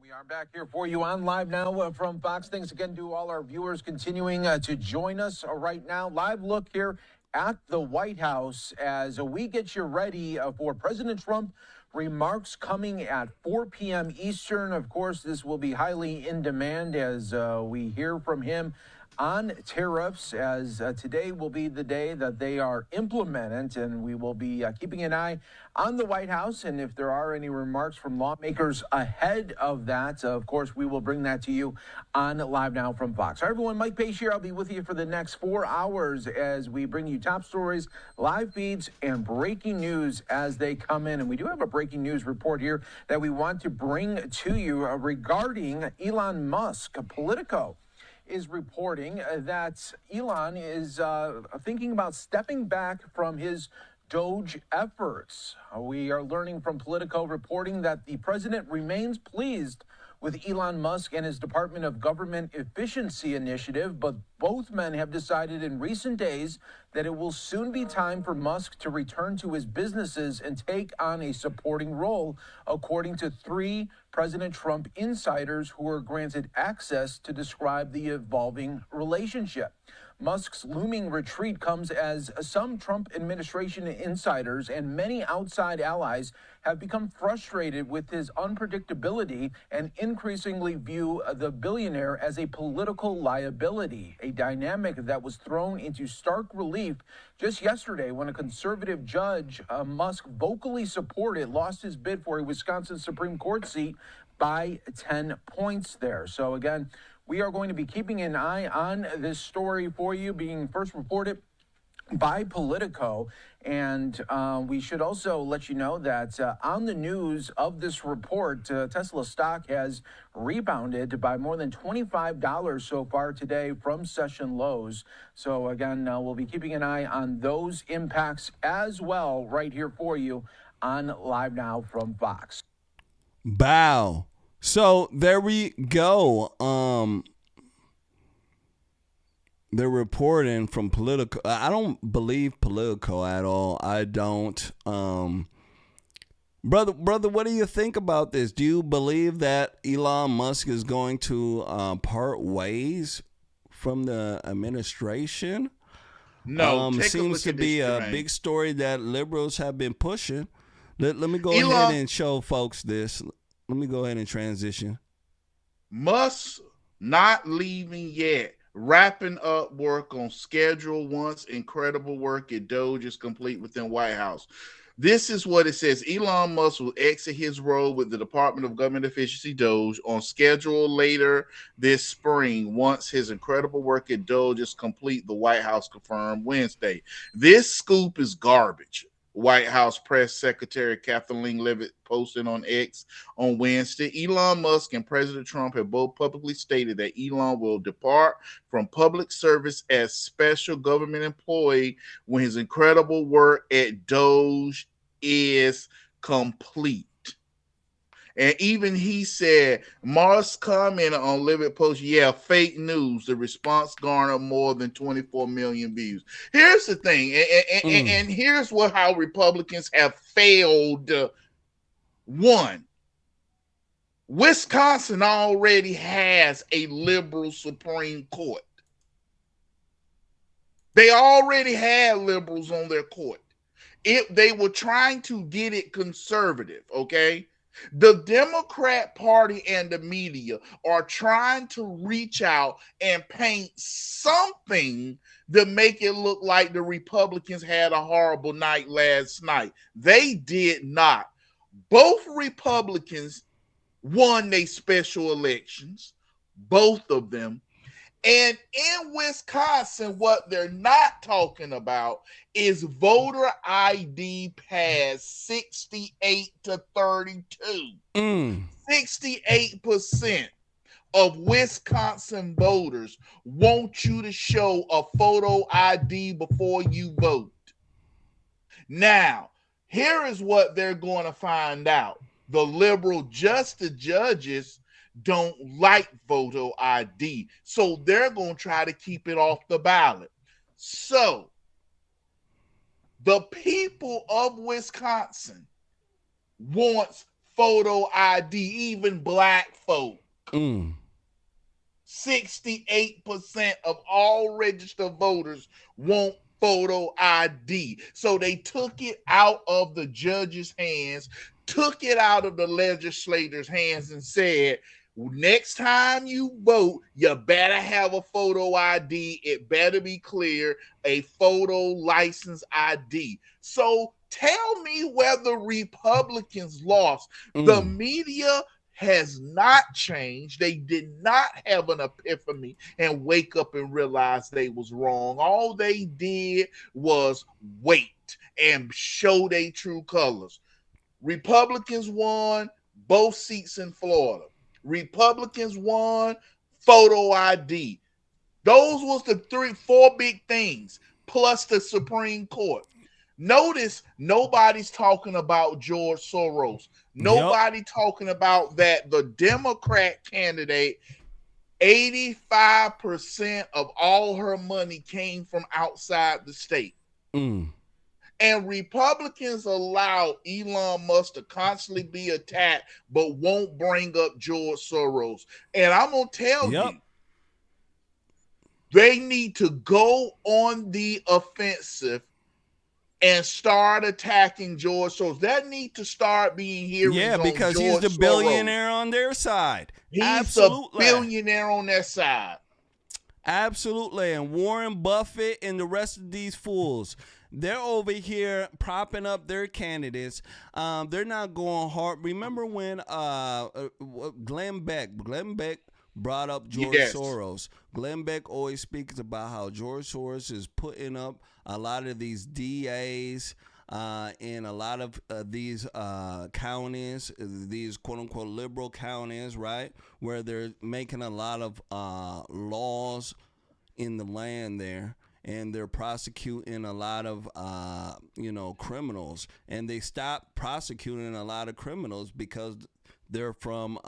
We are back here for you on Live Now from Fox. Thanks again to all our viewers continuing to join us right now. Live look here at the White House as we get you ready for President Trump remarks coming at 4 p.m. Eastern. Of course, this will be highly in demand as we hear from him on tariffs, as today will be the day that they are implemented, and we will be keeping an eye on the White House. And if there are any remarks from lawmakers ahead of that, of course, we will bring that to you on Live Now from Fox. Hi, everyone. Mike Pace here. I'll be with you for the next 4 hours as we bring you top stories, live feeds, and breaking news as they come in. And we do have a breaking news report here that we want to bring to you regarding Elon Musk. Politico is reporting that Elon is thinking about stepping back from his Doge efforts. We are learning from Politico reporting that the president remains pleased with Elon Musk and his Department of Government Efficiency initiative, but both men have decided in recent days that it will soon be time for Musk to return to his businesses and take on a supporting role, according to 3 President Trump insiders who were granted access to describe the evolving relationship. Musk's looming retreat comes as some Trump administration insiders and many outside allies have become frustrated with his unpredictability and increasingly view the billionaire as a political liability, a dynamic that was thrown into stark relief just yesterday when a conservative judge Musk vocally supported lost his bid for a Wisconsin Supreme Court seat by 10 points there. So again, we are going to be keeping an eye on this story for you, being first reported by Politico. And we should also let you know that on the news of this report, Tesla stock has rebounded by more than $25 so far today from session lows. So again, we'll be keeping an eye on those impacts as well right here for you on Live Now from Fox. Bow. So there we go. They're reporting from Politico. I don't believe Politico at all. I don't. Brother, what do you think about this? Do you believe that Elon Musk is going to part ways from the administration? No, seems to be a big story that liberals have been pushing. Let me go ahead and show folks this. Let me go ahead and transition. Musk not leaving yet. Wrapping up work on schedule once incredible work at Doge is complete within White House. This is what it says. Elon Musk will exit his role with the Department of Government Efficiency, DOGE, on schedule later this spring once his incredible work at DOGE is complete, the White House confirmed Wednesday. This scoop is garbage. White House Press Secretary Kathleen Leavitt posted on X on Wednesday. Elon Musk and President Trump have both publicly stated that Elon will depart from public service as special government employee when his incredible work at Doge is complete. And even he said, Musk commented on Leavitt post, yeah, fake news. The response garnered more than 24 million views. Here's the thing, and here's how Republicans have failed. One, Wisconsin already has a liberal Supreme Court. They already had liberals on their court. If they were trying to get it conservative, okay? The Democrat Party and the media are trying to reach out and paint something to make it look like the Republicans had a horrible night last night. They did not. Both Republicans won their special elections, both of them. And in Wisconsin, what they're not talking about is voter ID passed 68 to 32. 68% of Wisconsin voters want you to show a photo ID before you vote. Now, here is what they're going to find out. The liberal judges don't like photo ID, so they're going to try to keep it off the ballot. So the people of Wisconsin wants photo ID, even black folk. 68% of all registered voters want photo ID. So they took it out of the judges' hands, took it out of the legislators' hands, and said, next time you vote, you better have a photo ID. It better be clear, a photo license ID. So tell me where the Republicans lost. The media has not changed. They did not have an epiphany and wake up and realize they was wrong. All they did was wait and show their true colors. Republicans won both seats in Florida. Republicans won photo ID. Those was the 4 big things, plus the Supreme Court. Notice nobody's talking about George Soros. Nobody talking about that the Democrat candidate, 85% of all her money came from outside the state. And Republicans allow Elon Musk to constantly be attacked, but won't bring up George Soros. And I'm going to tell you, they need to go on the offensive and start attacking George Soros. That need to start being hearings on because George he's the billionaire on their side. He's a billionaire on their side. Absolutely. And Warren Buffett and the rest of these fools, they're over here propping up their candidates. They're not going hard. Remember when Glenn Beck brought up George Soros. Glenn Beck always speaks about how George Soros is putting up a lot of these DAs in a lot of these counties, these quote-unquote liberal counties, right, where they're making a lot of laws in the land there. And they're prosecuting a lot of, criminals. And they stopped prosecuting a lot of criminals because they're from,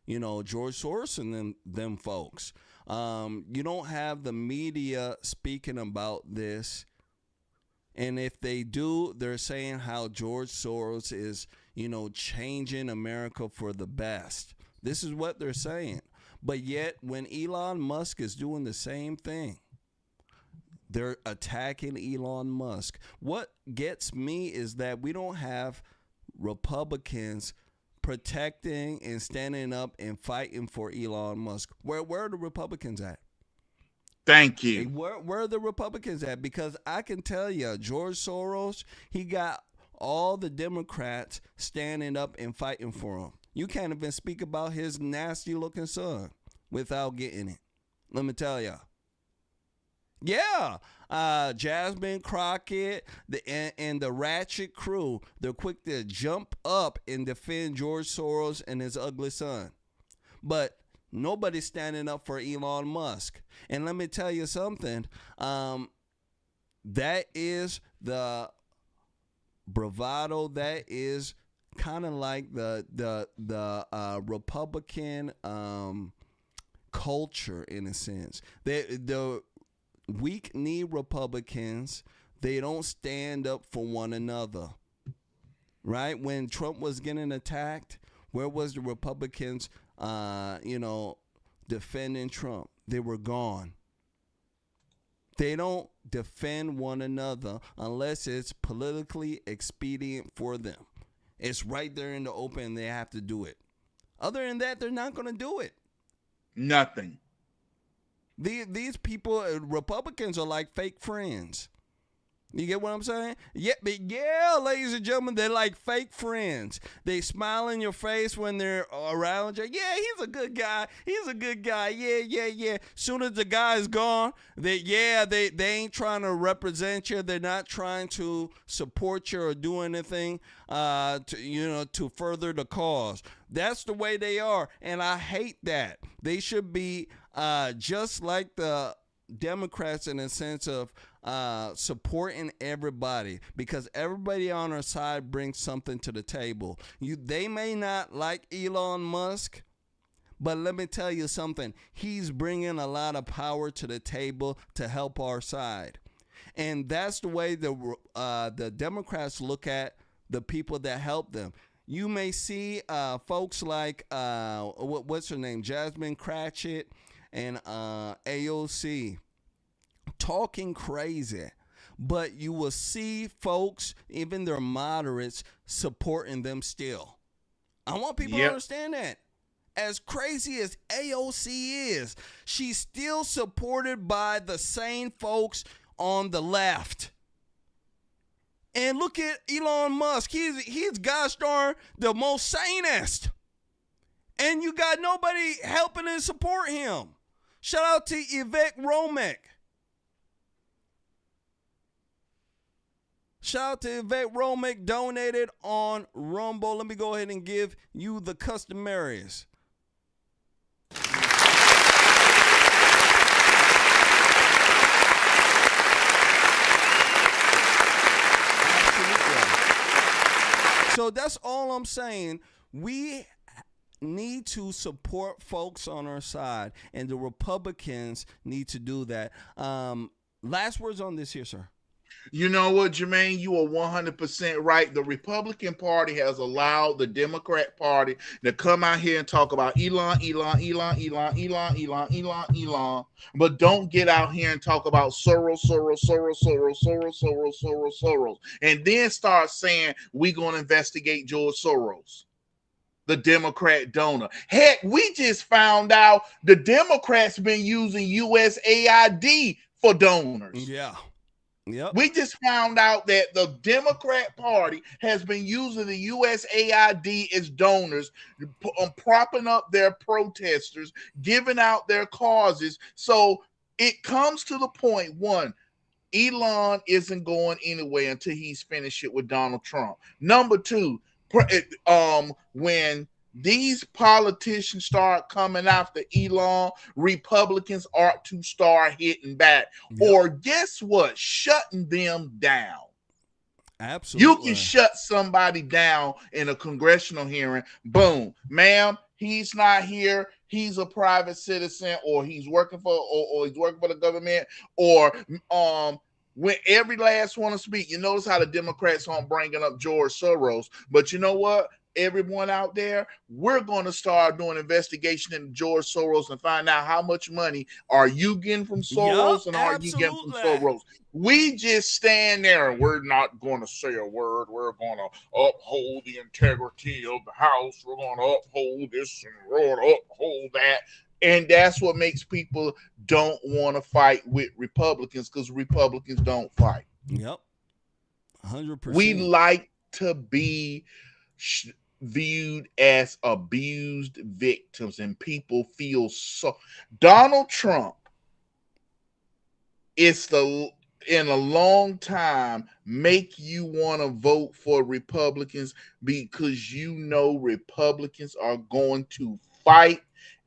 George Soros and them folks. You don't have the media speaking about this. And if they do, they're saying how George Soros is, changing America for the best. This is what they're saying. But yet, when Elon Musk is doing the same thing, they're attacking Elon Musk. What gets me is that we don't have Republicans protecting and standing up and fighting for Elon Musk. Where are the Republicans at? Thank you. Where are the Republicans at? Because I can tell you, George Soros, he got all the Democrats standing up and fighting for him. You can't even speak about his nasty looking son without getting it. Let me tell y'all. Yeah, Jasmine Crockett and the Ratchet crew, they're quick to jump up and defend George Soros and his ugly son. But nobody's standing up for Elon Musk. And let me tell you something. That is the bravado. That is kind of like the Republican culture in a sense. The weak-kneed Republicans, they don't stand up for one another. Right? When Trump was getting attacked, where was the Republicans, defending Trump? They were gone. They don't defend one another unless it's politically expedient for them. It's right there in the open. They have to do it. Other than that, they're not going to do it. Nothing. These people, Republicans, are like fake friends. You get what I'm saying? Yeah, ladies and gentlemen, they're like fake friends. They smile in your face when they're around you. Yeah, he's a good guy. He's a good guy. Yeah. Soon as the guy's gone, they ain't trying to represent you. They're not trying to support you or do anything to further the cause. That's the way they are, and I hate that. They should be just like the Democrats in a sense of supporting everybody, because everybody on our side brings something to the table. They may not like Elon Musk, but let me tell you something. He's bringing a lot of power to the table to help our side. And that's the way the Democrats look at the people that help them. You may see folks like, what's her name, Jasmine Cratchit and AOC talking crazy, but you will see folks, even their moderates, supporting them still. I want people to understand that. As crazy as AOC is, she's still supported by the same folks on the left. And look at Elon Musk. He's gosh darn the most sanest. And you got nobody helping and support him. Shout out to Yvette Romick. Shout out to Yvette Romick, donated on Rumble. Let me go ahead and give you the customaries. So that's all I'm saying. We need to support folks on our side, and the Republicans need to do that. Last words on this here, sir. You know what, Jermain? You are 100% right. The Republican Party has allowed the Democrat Party to come out here and talk about Elon, but don't get out here and talk about Soros, and then start saying we're going to investigate George Soros, the Democrat donor. Heck, we just found out the Democrats been using USAID for donors. Yeah. Yep. We just found out that the Democrat Party has been using the USAID as donors, propping up their protesters, giving out their causes. So it comes to the point, one, Elon isn't going anywhere until he's finished it with Donald Trump. Number two, when these politicians start coming after Elon, Republicans ought to start hitting back. Yep. Or guess what? Shutting them down. Absolutely. You can shut somebody down in a congressional hearing. Boom. Ma'am, he's not here. He's a private citizen, or he's working for or he's working for the government, or when every last one to speak. You notice how the Democrats aren't bringing up George Soros, but you know what? Everyone out there, we're going to start doing investigation into George Soros and find out how much money are you getting from Soros, and are you getting from Soros. We just stand there and we're not going to say a word. We're going to uphold the integrity of the House. We're going to uphold this and we're going to uphold that. And that's what makes people don't want to fight with Republicans, because Republicans don't fight. Yep. 100%. We like to be viewed as abused victims, and people feel so. Donald Trump is the in a long time make you want to vote for Republicans because you know Republicans are going to fight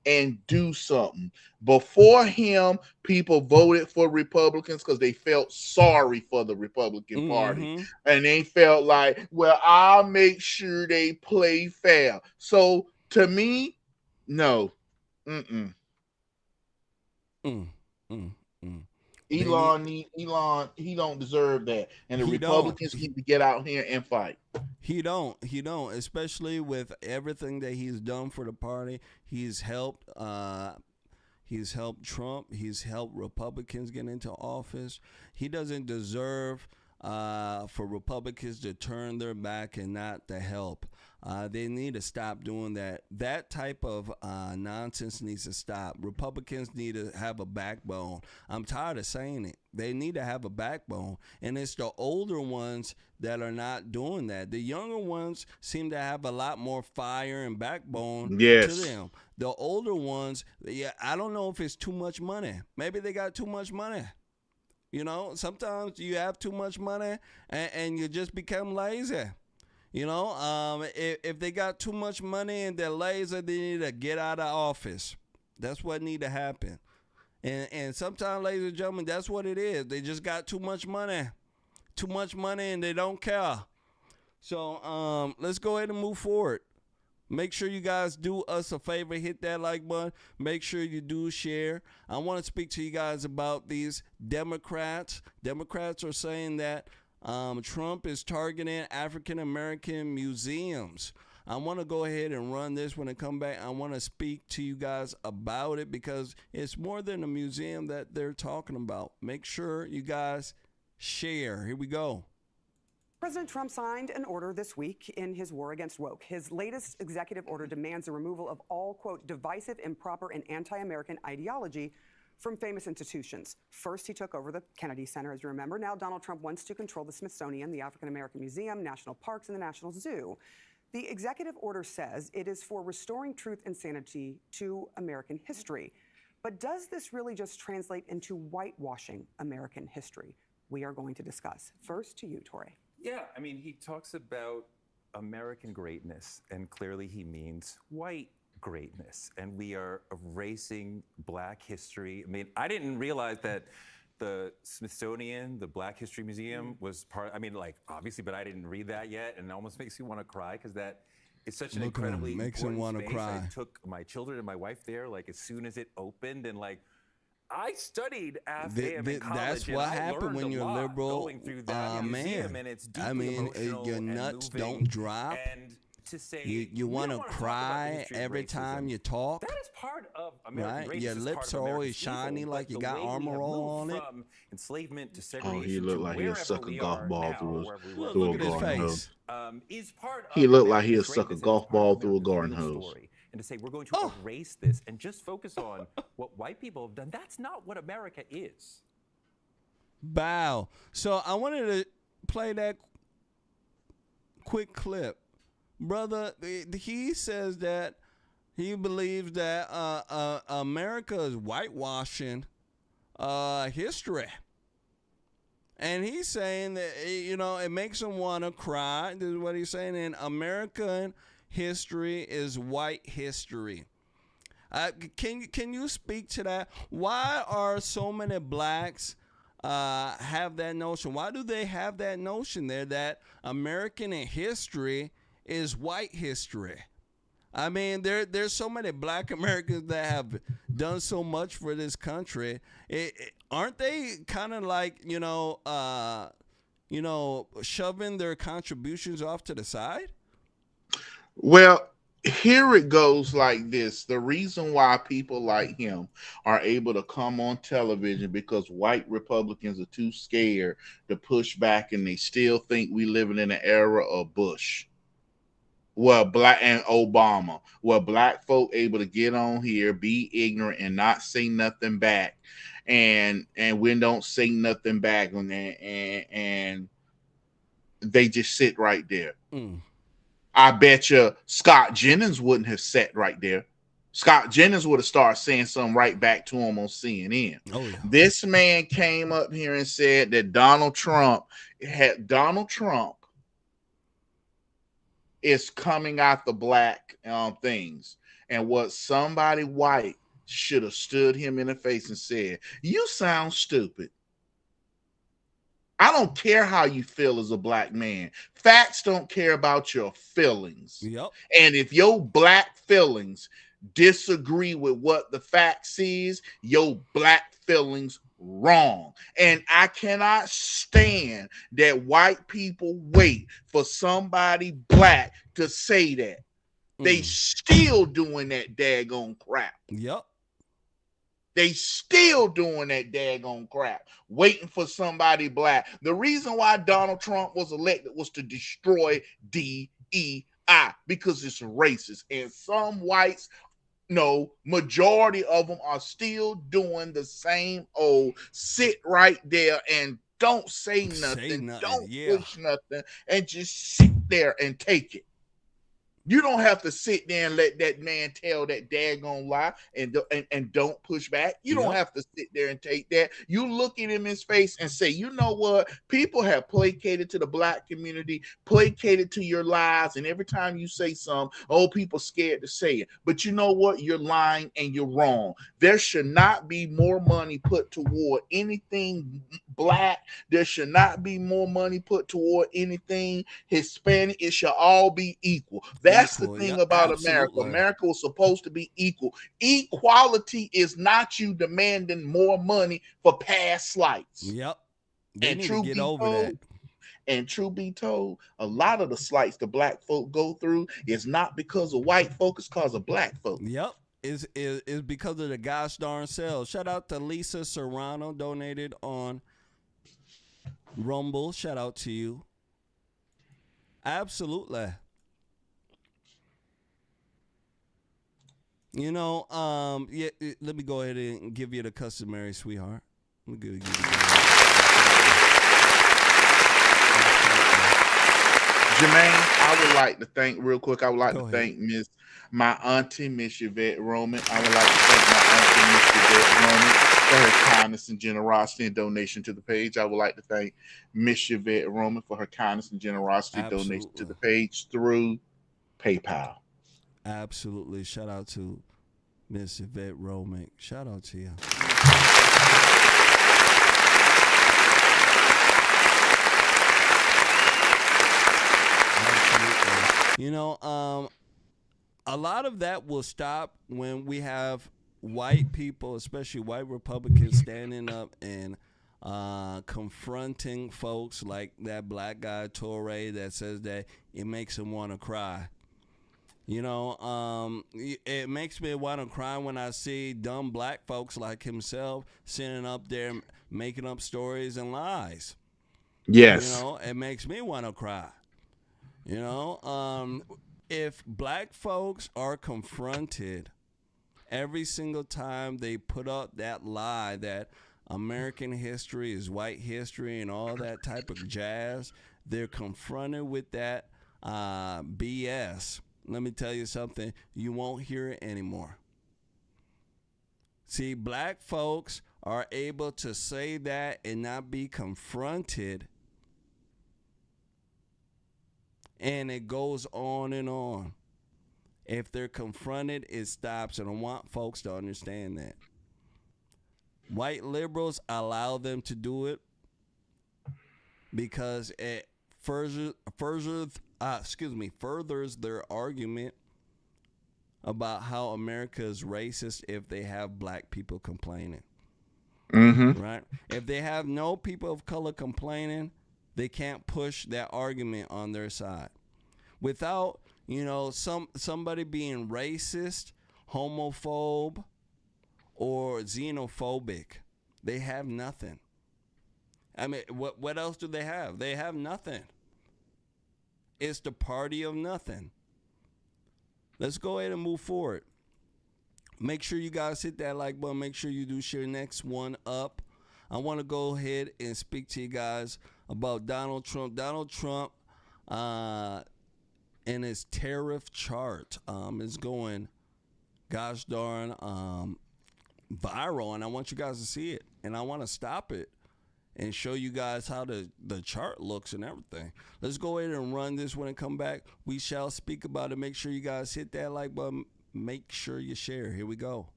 and do something. Before him, people voted for Republicans because they felt sorry for the Republican Party. And they felt like, well, I'll make sure they play fair. So to me, no. Elon, he don't deserve that. And the Republicans need to get out here and fight. He don't, especially with everything that he's done for the party. He's helped Trump. He's helped Republicans get into office. He doesn't deserve for Republicans to turn their back and not to help. They need to stop doing that. That type of nonsense needs to stop. Republicans need to have a backbone. I'm tired of saying it. They need to have a backbone. And it's the older ones that are not doing that. The younger ones seem to have a lot more fire and backbone to them. The older ones, I don't know if it's too much money. Maybe they got too much money. You know, sometimes you have too much money and you just become lazy. You know, if they got too much money and they're lazy, they need to get out of office. That's what need to happen. And sometimes, ladies and gentlemen, that's what it is. They just got too much money, and they don't care. So let's go ahead and move forward. Make sure you guys do us a favor, hit that like button. Make sure you do share. I want to speak to you guys about these Democrats. Democrats are saying that Trump is targeting African-American museums. I want to go ahead and run this when I come back. I want to speak to you guys about it because it's more than a museum that they're talking about. Make sure you guys share. Here we go. President Trump signed an order this week in his war against woke. His latest executive order demands the removal of all, quote, divisive, improper, and anti-American ideology from famous institutions. First, he took over the Kennedy Center, as you remember. Now, Donald Trump wants to control the Smithsonian, the African American Museum, national parks, and the National Zoo. The executive order says it is for restoring truth and sanity to American history. But does this really just translate into whitewashing American history? We are going to discuss. First, to you, Torre. Yeah, I mean, he talks about American greatness, and clearly he means white greatness. And we are erasing Black history. I mean, I didn't realize that the Smithsonian, the Black History Museum, was part. I mean, like, obviously, but I didn't read that yet, and it almost makes me want to cry because that is such an incredibly makes him want to cry. I took my children and my wife there, like, as soon as it opened, and like, I studied at in college. That's what happened when you're liberal, going through that museum, and it's deeply I mean, emotional your nuts don't drop. And to say you want to cry every time you talk. That is part of American right? Your lips are always shiny like you got armor all on it. From enslavement to segregation. Oh, he looked like he'll suck a golf ball through a garden hose. He looked like he'll suck a golf ball through a garden hose. And to say we're going to erase this and just focus on what white people have done, that's not what America is. Bow. So I wanted to play that quick clip. Brother, he says that he believes that America is whitewashing history. And he's saying that, you know, it makes him want to cry. This is what he's saying. And American history is white history. Can you speak to that? Why are so many blacks have that notion? Why do they have that notion there that American history is white history? I mean, there's so many black Americans that have done so much for this country. Aren't they kind of like, shoving their contributions off to the side? Well, here it goes like this. The reason why people like him are able to come on television because white Republicans are too scared to push back, and they still think we living in an era of Bush. Well, black and Obama, where black folk able to get on here, be ignorant, and not say nothing back, and we don't say nothing back, and they just sit right there. I bet you Scott Jennings wouldn't have sat right there. Scott Jennings would have started saying something right back to him on CNN. Oh, yeah. This man came up here and said that Donald Trump is coming after black things. And what somebody white should have stood him in the face and said, you sound stupid. I don't care how you feel as a black man. Facts don't care about your feelings. Yep. And if your black feelings disagree with what the facts is, your black feelings wrong. And I cannot stand that white people wait for somebody black to say that. They still doing that daggone crap. Yep. They still doing that daggone crap, waiting for somebody black. The reason why Donald Trump was elected was to destroy DEI because it's racist. And some whites, no, majority of them are still doing the same old sit right there and don't say nothing, don't push nothing, and just sit there and take it. You don't have to sit there and let that man tell that daggone lie and don't push back. You don't have to sit there and take that. You look at him in his face and say, you know what? People have placated to the black community, placated to your lies. And every time you say something, people scared to say it. But you know what? You're lying and you're wrong. There should not be more money put toward anything black. There should not be more money put toward anything Hispanic. It should all be equal. That's the thing about America. America was supposed to be equal. Equality is not you demanding more money for past slights. Yep. And truth be told, a lot of the slights the black folk go through is not because of white folk, it's because of black folk. Yep. Is because of the gosh darn sales. Shout out to Lisa Serrano, donated on Rumble. Shout out to you. Absolutely. You know, let me go ahead and give you the customary, sweetheart. Let me give you Jermain, I would like to thank real quick. I would like to thank my auntie, Miss Yvette Roman. I would like to thank my auntie, Miss Yvette Roman, for her kindness and generosity and donation to the page. I would like to thank Miss Yvette Roman for her kindness and generosity donation to the page through PayPal. Absolutely. Shout out to Miss Yvette Romick. Shout out to you. Absolutely. You know, a lot of that will stop when we have white people, especially white Republicans, standing up and confronting folks like that black guy, Torre, that says that it makes him want to cry. You know, it makes me want to cry when I see dumb black folks like himself sitting up there making up stories and lies. Yes. You know, it makes me want to cry. You know, if black folks are confronted every single time they put up that lie that American history is white history and all that type of jazz, they're confronted with that BS. Let me tell you something, you won't hear it anymore. See, black folks are able to say that and not be confronted. And it goes on and on. If they're confronted, it stops. And I want folks to understand that. White liberals allow them to do it because it furthers their argument about how America is racist if they have black people complaining. Mm-hmm. Right? If they have no people of color complaining, they can't push that argument on their side. Without, you know, somebody being racist, homophobe, or xenophobic, they have nothing. I mean, what else do they have? They have nothing. It's the party of nothing. Let's go ahead and move forward. Make sure you guys hit that like button. Make sure you do share next one up. I want to go ahead and speak to you guys about Donald Trump. Donald Trump and his tariff chart is going, gosh darn, viral, and I want you guys to see it, and I want to stop it and show you guys how the chart looks and everything. Let's go ahead and run this. When it come back, we shall speak about it. Make sure you guys hit that like button. Make sure you share. Here we go.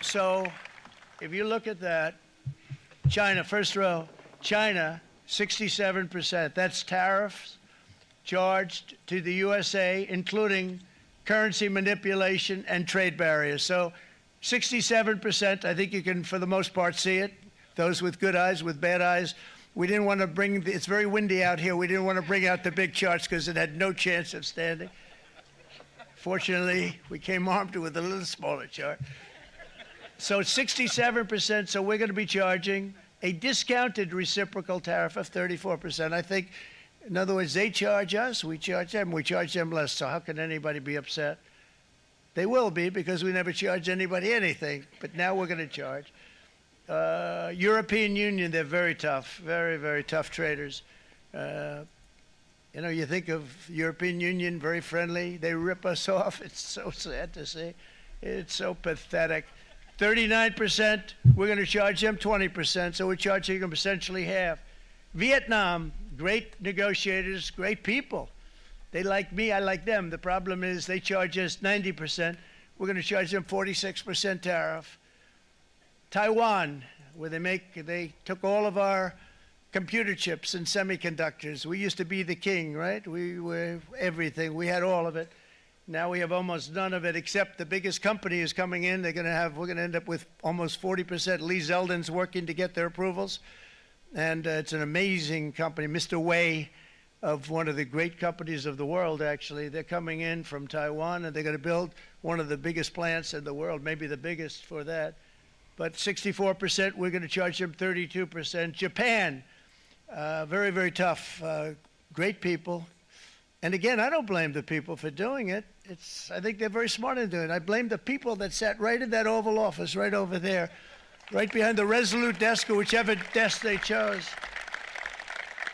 So if you look at that, China, first row, China, 67%. That's tariffs charged to the USA, including currency manipulation and trade barriers. So 67%, I think you can, for the most part, see it. Those with good eyes, with bad eyes. We didn't want to bring, it's very windy out here. We didn't want to bring out the big charts because it had no chance of standing. Fortunately, we came armed with a little smaller chart. So 67%, so we're going to be charging a discounted reciprocal tariff of 34%. I think, in other words, they charge us, we charge them less. So how can anybody be upset? They will be, because we never charge anybody anything, but now we're going to charge. European Union, they're very tough, very, very tough traders. You know, you think of European Union, very friendly. They rip us off. It's so sad to see. It's so pathetic. 39%, we're going to charge them 20%, so we're charging them essentially half. Vietnam, great negotiators, great people. They like me, I like them. The problem is they charge us 90%. We're going to charge them 46% tariff. Taiwan, where they took all of our computer chips and semiconductors. We used to be the king, right? We were everything. We had all of it. Now we have almost none of it, except the biggest company is coming in. We're going to end up with almost 40%. Lee Zeldin's working to get their approvals. And it's an amazing company. Mr. Wei, of one of the great companies of the world, actually. They're coming in from Taiwan, and they're going to build one of the biggest plants in the world, maybe the biggest for that. But 64%, we're going to charge them 32%. Japan, very, very tough, great people. And again, I don't blame the people for doing it. I think they're very smart in doing it. I blame the people that sat right in that Oval Office, right over there, right behind the Resolute desk or whichever desk they chose.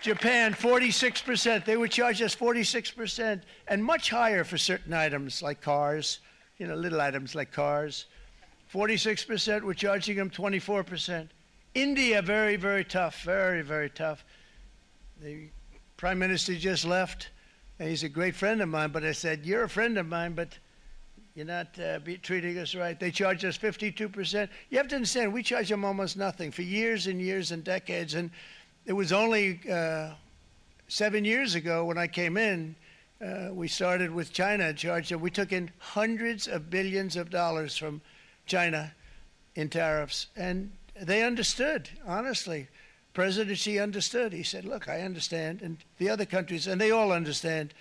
Japan, 46%. They would charge us 46%, and much higher for certain items like cars, you know, little items like cars. 46%, we're charging them 24%. India, very, very tough, very, very tough. The Prime Minister just left. And he's a great friend of mine, but I said, you're a friend of mine, but you're not treating us right. They charge us 52%. You have to understand, we charge them almost nothing for years and years and decades. And it was only 7 years ago when I came in, we started with China and charged them. We took in hundreds of billions of dollars from China in tariffs. And they understood, honestly. President Xi understood. He said, look, I understand. And the other countries, and they all understand.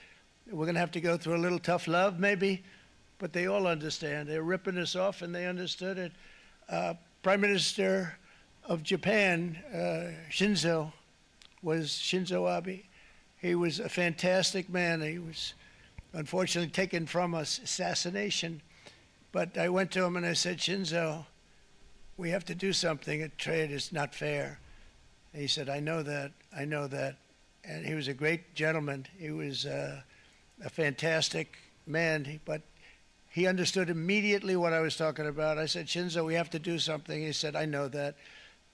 We're going to have to go through a little tough love, maybe, but they all understand. They're ripping us off, and they understood it. Prime Minister of Japan, Shinzo Abe. He was a fantastic man. He was unfortunately taken from us, assassination. But I went to him and I said, Shinzo, we have to do something. A trade is not fair. He said, I know that, I know that. And he was a great gentleman. He was a fantastic man, but he understood immediately what I was talking about. I said, Shinzo, we have to do something. He said, I know that.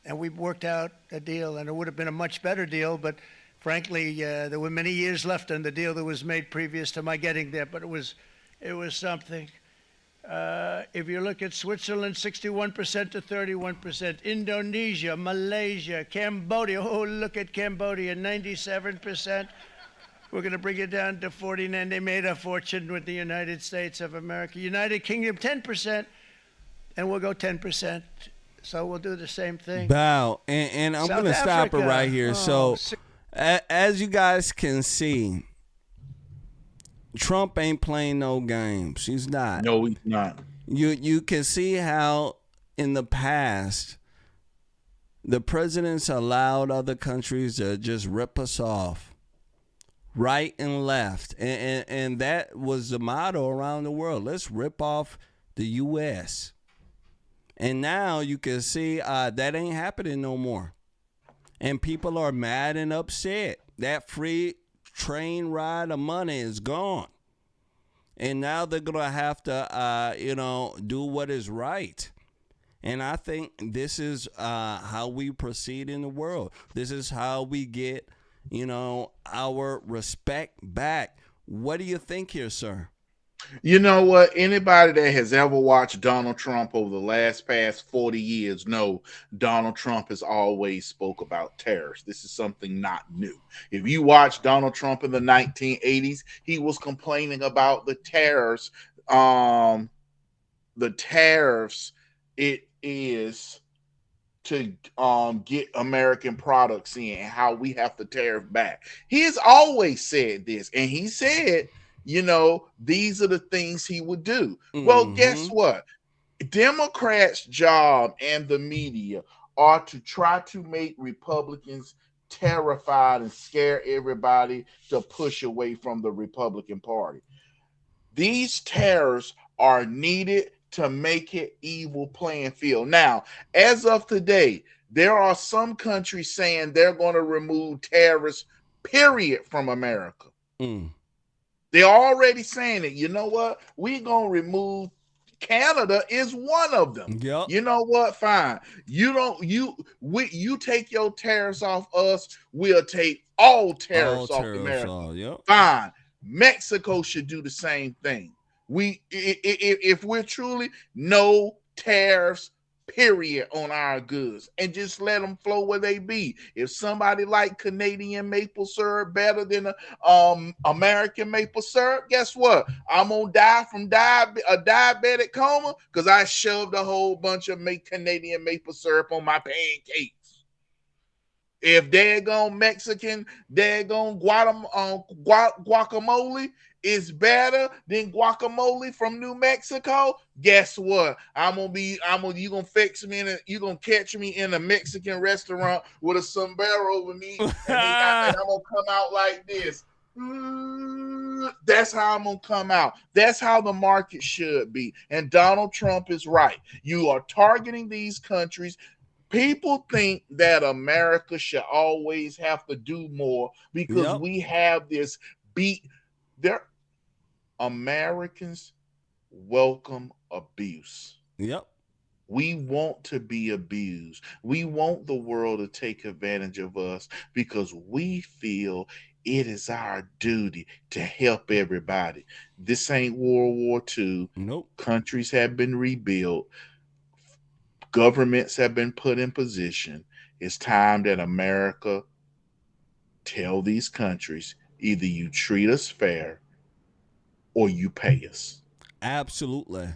And we worked out a deal, and it would have been a much better deal, but frankly, there were many years left on the deal that was made previous to my getting there, but it was something. If you look at Switzerland, 61% to 31%. Indonesia, Malaysia, Cambodia. Oh, look at Cambodia, 97%. We're going to bring it down to 49. They made a fortune with the United States of America. United Kingdom, 10%, and we'll go 10%. So we'll do the same thing. Bow. And I'm going to stop it right here. As you guys can see, Trump ain't playing no games. He's not. No, he's not. You can see how in the past the presidents allowed other countries to just rip us off right and left. And that was the motto around the world. Let's rip off the U.S. And now you can see that ain't happening no more. And people are mad and upset. That free train ride of money is gone. And now they're going to have to, do what is right. And I think this is how we proceed in the world. This is how we get, our respect back. What do you think here, sir? You know what? Anybody that has ever watched Donald Trump over the past 40 years know Donald Trump has always spoke about tariffs. This is something not new. If you watch Donald Trump in the 1980s, he was complaining about the tariffs. It is to get American products in and how we have to tariff back. He has always said this, and he said, these are the things he would do. Mm-hmm. Well, guess what? Democrats' job and the media are to try to make Republicans terrified and scare everybody to push away from the Republican Party. These tariffs are needed to make it evil playing field. Now, as of today, there are some countries saying they're going to remove tariffs, period, from America. Mm. They're already saying it. You know what? We're going to remove. Canada is one of them. Yep. You know what? Fine. You take your tariffs off us. We'll take all tariffs off America. Yep. Fine. Mexico should do the same thing. If we're truly no tariffs, period, on our goods, and just let them flow where they be. If somebody like Canadian maple syrup better than American maple syrup, guess what? I'm gonna die from a diabetic coma because I shoved a whole bunch of Canadian maple syrup on my pancakes. If daggone Mexican, daggone guacamole is better than guacamole from New Mexico, guess what? You gonna catch me in a Mexican restaurant with a sombrero over me, and I'm gonna come out like this. That's how I'm gonna come out. That's how the market should be. And Donald Trump is right. You are targeting these countries. People think that America should always have to do more because we have this beat. Americans welcome abuse. Yep. We want to be abused. We want the world to take advantage of us because we feel it is our duty to help everybody. This ain't World War II. Nope. Countries have been rebuilt. Governments have been put in position. It's time that America tell these countries, either you treat us fair or you pay us. Absolutely.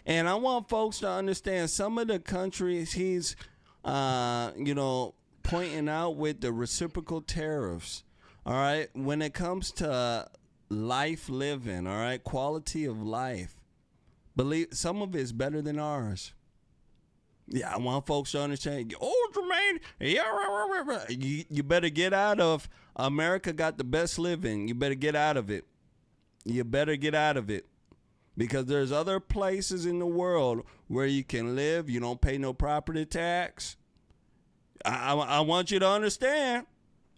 And I want folks to understand some of the countries he's, pointing out with the reciprocal tariffs. All right. When it comes to life living, all right, quality of life, believe some of it's better than ours. Yeah, I want folks to understand. Oh, Jermain, you better get out of America. Got the best living. You better get out of it. You better get out of it, because there's other places in the world where you can live. You don't pay no property tax. I want you to understand.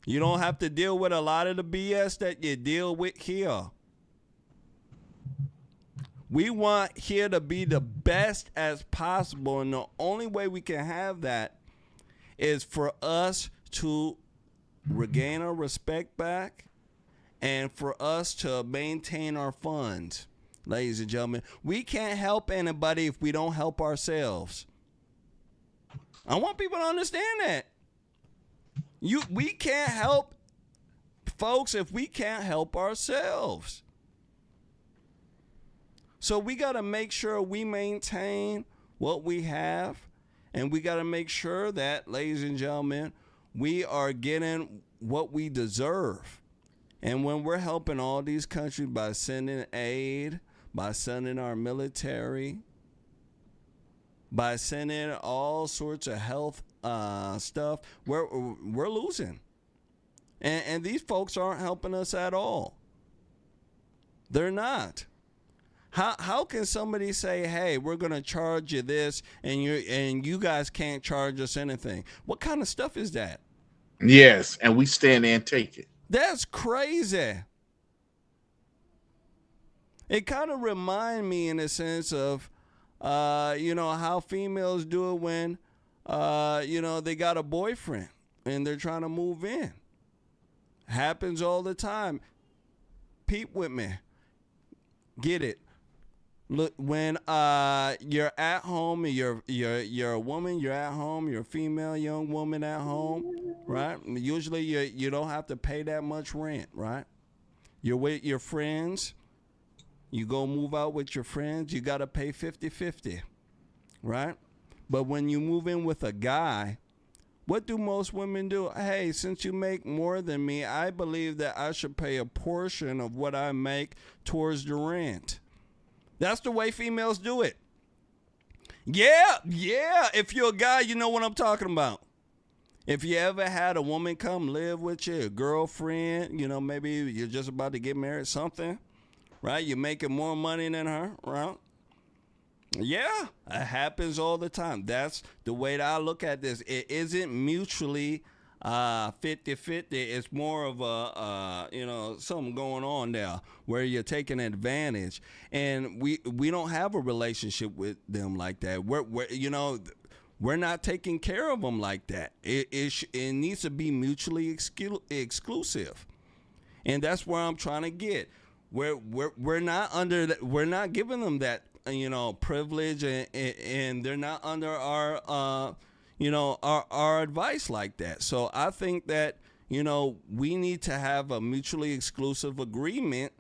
You don't have to deal with a lot of the BS that you deal with here. We want here to be the best as possible, and the only way we can have that is for us to regain our respect back and for us to maintain our funds. Ladies and gentlemen, we can't help anybody if we don't help ourselves. I want people to understand that. We can't help folks if we can't help ourselves. So we got to make sure we maintain what we have, and we got to make sure that, ladies and gentlemen, we are getting what we deserve. And when we're helping all these countries by sending aid, by sending our military, by sending all sorts of health stuff, we're losing. And these folks aren't helping us at all. They're not. How can somebody say, "Hey, we're gonna charge you this," and you guys can't charge us anything? What kind of stuff is that? Yes, and we stand there and take it. That's crazy. It kind of remind me in a sense of, how females do it when, they got a boyfriend and they're trying to move in. Happens all the time. Peep with me. Get it. Look, when you're at home, you're a woman, you're at home, you're a female young woman at home, right? Usually you don't have to pay that much rent, right? You're with your friends. You go move out with your friends, you got to pay 50-50, right? But when you move in with a guy, what do most women do? Hey, since you make more than me, I believe that I should pay a portion of what I make towards the rent. That's the way females do it. Yeah. If you're a guy, you know what I'm talking about. If you ever had a woman come live with you, a girlfriend, maybe you're just about to get married, something, right? You're making more money than her, right? Yeah, it happens all the time. That's the way that I look at this. It isn't mutually 50-50. It's more of a something going on there where you're taking advantage, and we don't have a relationship with them like that. We're not taking care of them like that. It needs to be mutually exclusive, and that's where I'm trying to get. We're not giving them that privilege, and they're not under our our advice like that. So I think that we need to have a mutually exclusive agreement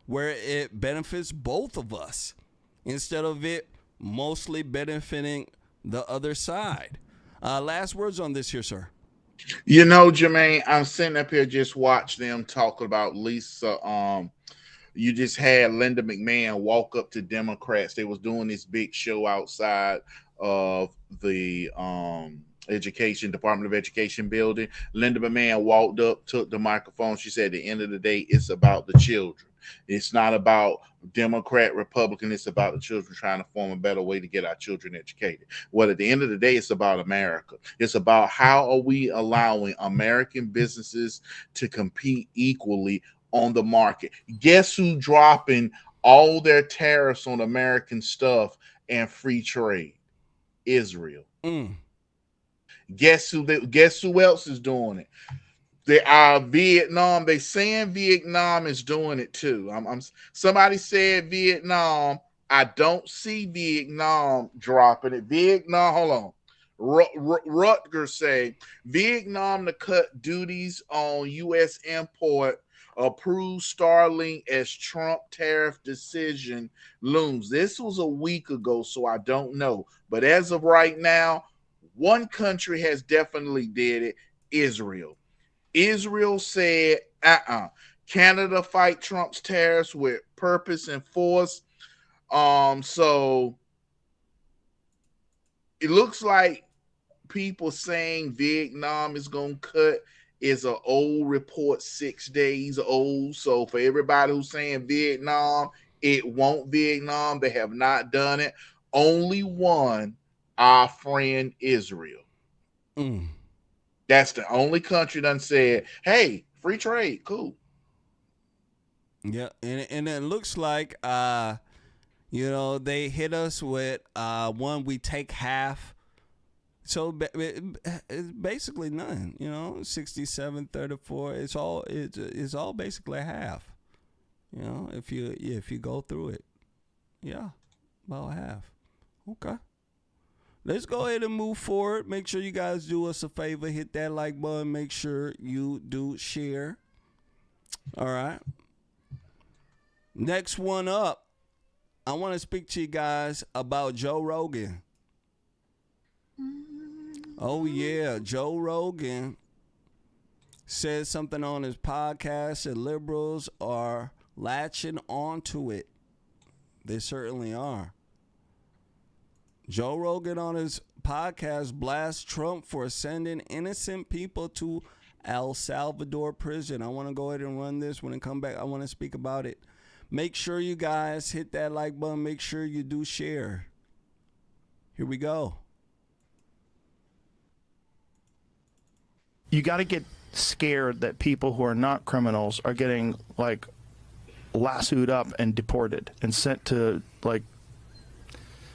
where it benefits both of us instead of it mostly benefiting the other side. Last words on this here, sir. Jermain, I'm sitting up here just watch them talk about Lisa. You just had Linda McMahon walk up to Democrats. They was doing this big show outside of the Department of Education building. Linda McMahon walked up, took the microphone. She said, at the end of the day, it's about the children. It's not about Democrat, Republican. It's about the children trying to form a better way to get our children educated. Well, at the end of the day, it's about America. It's about how are we allowing American businesses to compete equally on the market. Guess who dropping all their tariffs on American stuff and free trade? Israel. Guess who else is doing it? Vietnam. They saying Vietnam is doing it too. Somebody said Vietnam. I don't see Vietnam dropping it. Vietnam, hold on. Rutgers say Vietnam to cut duties on U.S. import. Approves Starlink as Trump tariff decision looms. This was a week ago, so I don't know. But as of right now, one country has definitely did it, Israel. Israel said, Canada fight Trump's tariffs with purpose and force. So it looks like people saying Vietnam is going to cut is an old report, 6 days old. So for everybody who's saying Vietnam, it won't Vietnam. They have not done it. Only one, our friend Israel. That's the only country done said, hey, free trade, cool. Yeah, and it looks like, they hit us with one, we take half. So it's basically none, 67, 34. It's all basically half, if you go through it. Yeah, about half. Okay. Let's go ahead and move forward. Make sure you guys do us a favor. Hit that like button. Make sure you do share. All right. Next one up, I want to speak to you guys about Joe Rogan. Oh, yeah. Joe Rogan said something on his podcast and liberals are latching onto it. They certainly are. Joe Rogan on his podcast blasts Trump for sending innocent people to El Salvador prison. I want to go ahead and run this. When I come back, I want to speak about it. Make sure you guys hit that like button. Make sure you do share. Here we go. You got to get scared that people who are not criminals are getting like lassoed up and deported and sent to like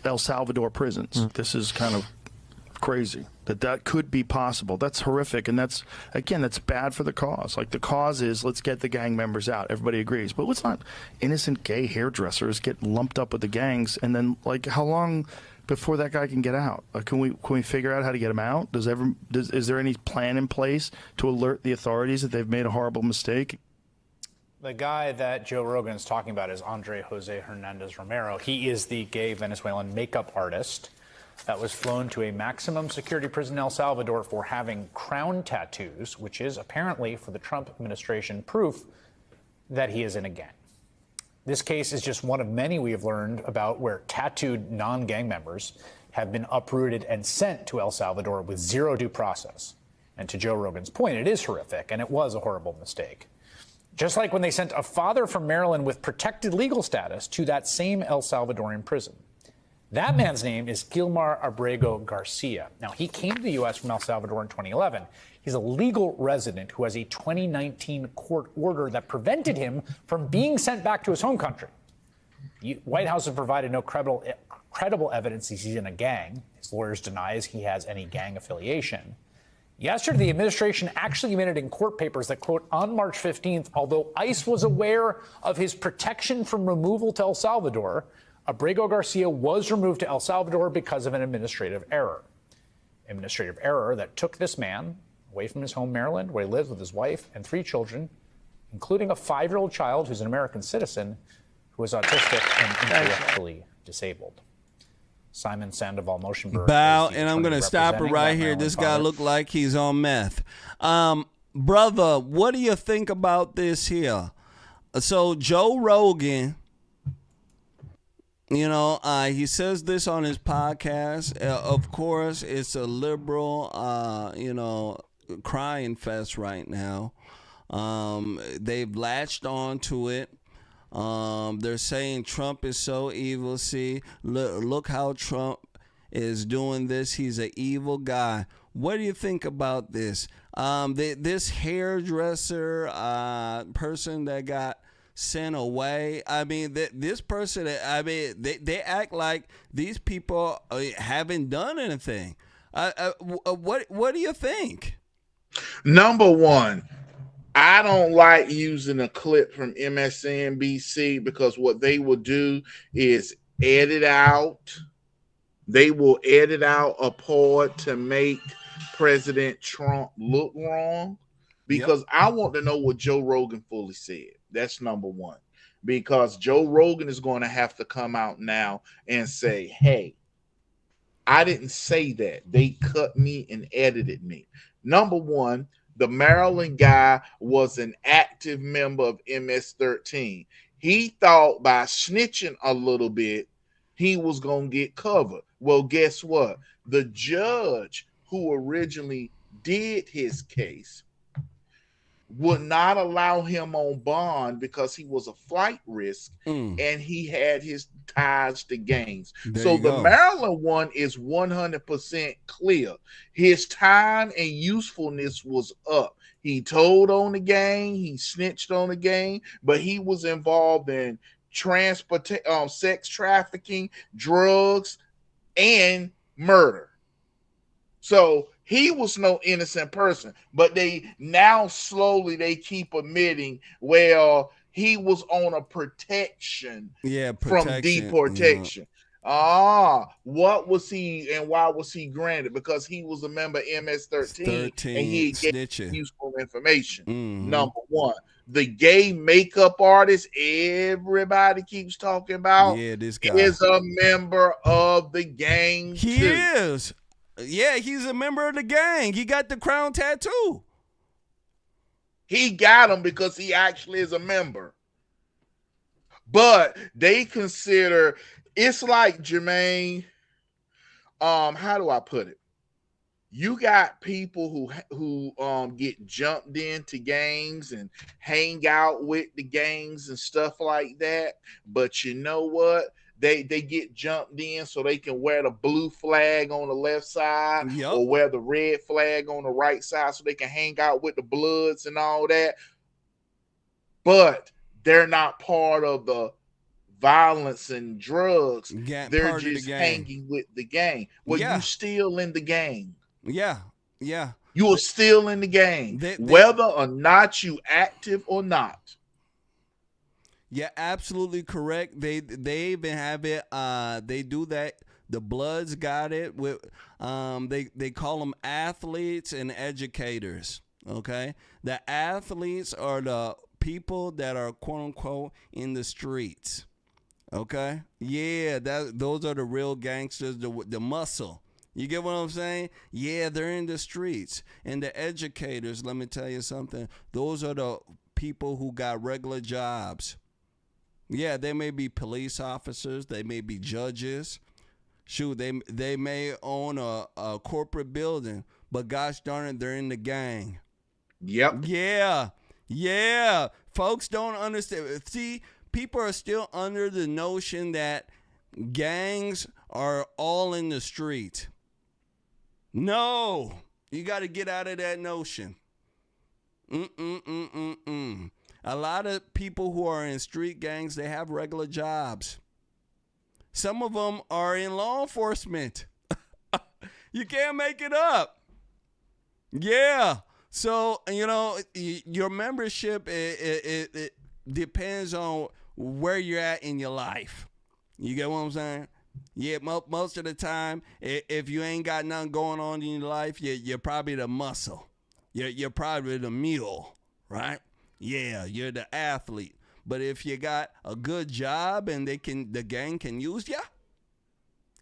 El Salvador prisons. This is kind of crazy that could be possible. That's horrific, and that's bad for the cause. Like, the cause is let's get the gang members out. Everybody agrees, but let's not innocent gay hairdressers get lumped up with the gangs, and then like how long before that guy can get out? Can we figure out how to get him out? Is there any plan in place to alert the authorities that they've made a horrible mistake? The guy that Joe Rogan is talking about is Andre Jose Hernandez Romero. He is the gay Venezuelan makeup artist that was flown to a maximum security prison in El Salvador for having crown tattoos, which is apparently, for the Trump administration, proof that he is in a gang. This case is just one of many we have learned about where tattooed non-gang members have been uprooted and sent to El Salvador with zero due process. And to Joe Rogan's point, it is horrific, and it was a horrible mistake. Just like when they sent a father from Maryland with protected legal status to that same El Salvadorian prison. That man's name is Gilmar Abrego Garcia. Now, he came to the U.S. from El Salvador in 2011. He's a legal resident who has a 2019 court order that prevented him from being sent back to his home country. The White House has provided no credible evidence he's in a gang. His lawyers deny he has any gang affiliation. Yesterday, the administration actually admitted in court papers that, quote, on March 15th, although ICE was aware of his protection from removal to El Salvador, Abrego Garcia was removed to El Salvador because of an administrative error. Administrative error that took this man away from his home, Maryland, where he lives with his wife and 3 children, including a 5-year-old child who's an American citizen who is autistic and intellectually disabled. Simon Sandoval Motionberg. Bow, and I'm going to stop it right here. This guy looked like he's on meth. Brother, what do you think about this here? So Joe Rogan, you know, he says this on his podcast. Of course, it's a liberal, crying fest right now. They've latched on to it. They're saying Trump is so evil. See, look how Trump is doing this. He's an evil guy. What do you think about this? This hairdresser person that got sent away. I mean, this person, I mean, they act like these people haven't done anything. What do you think? Number one, I don't like using a clip from MSNBC because what they will do is edit out. They will edit out a part to make President Trump look wrong because I want to know what Joe Rogan fully said. That's number one, because Joe Rogan is going to have to come out now and say, hey, I didn't say that. They cut me and edited me. Number one, the Maryland guy was an active member of MS-13. He thought by snitching a little bit, he was going to get covered. Well, guess what? The judge who originally did his case would not allow him on bond because he was a flight risk and he had his ties to gangs. So the Maryland one is 100% clear. His time and usefulness was up. He told on the gang, he snitched on the gang, but he was involved in sex trafficking, drugs, and murder. So he was no innocent person, but they now slowly they keep admitting, well, he was on a protection, from deportation. What was he and why was he granted? Because he was a member of MS-13 and he gave useful information. Number one. The gay makeup artist everybody keeps talking about this guy is a member of the gang. He is. Yeah, he's a member of the gang. He got the crown tattoo. He got him because he actually is a member. But they consider, it's like Jermain, how do I put it? You got people who get jumped into gangs and hang out with the gangs and stuff like that. But you know what? They get jumped in so they can wear the blue flag on the left side or wear the red flag on the right side so they can hang out with the Bloods and all that. But they're not part of the violence and drugs. They're just hanging with the gang. Well, you still in the gang. Yeah. You are still in the game, whether or not you active or not. Yeah, absolutely correct. They even have it. They do that. The Bloods got it with. They call them athletes and educators. Okay, the athletes are the people that are quote unquote in the streets. Okay, yeah, those are the real gangsters. The muscle. You get what I'm saying? Yeah, they're in the streets. And the educators, let me tell you something, those are the people who got regular jobs. Yeah, they may be police officers. They may be judges. Shoot, they may own a corporate building, but gosh darn it, they're in the gang. Yep. Yeah. Folks don't understand. See, people are still under the notion that gangs are all in the street. No, you got to get out of that notion. A lot of people who are in street gangs, they have regular jobs. Some of them are in law enforcement. You can't make it up. Yeah. So, your membership, it depends on where you're at in your life. You get what I'm saying? Yeah, most of the time, if you ain't got nothing going on in your life, you're probably the muscle. You're probably the mule, right? Yeah, you're the athlete. But if you got a good job and the gang can use you,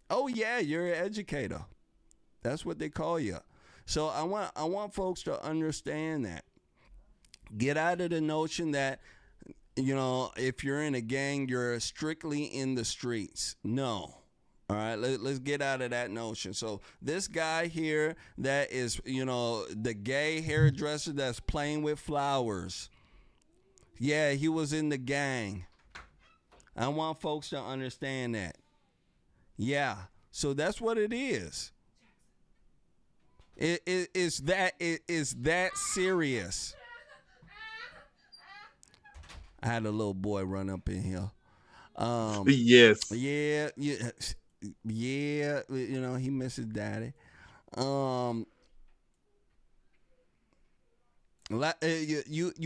oh yeah, you're an educator. That's what they call you. So I want folks to understand that. Get out of the notion that, if you're in a gang, you're strictly in the streets. No. All right, let's get out of that notion. So this guy here that is, the gay hairdresser that's playing with flowers. Yeah, he was in the gang. I want folks to understand that. Yeah, so that's what it is. It is that serious. I had a little boy run up in here. Yes. Yeah. He misses daddy. You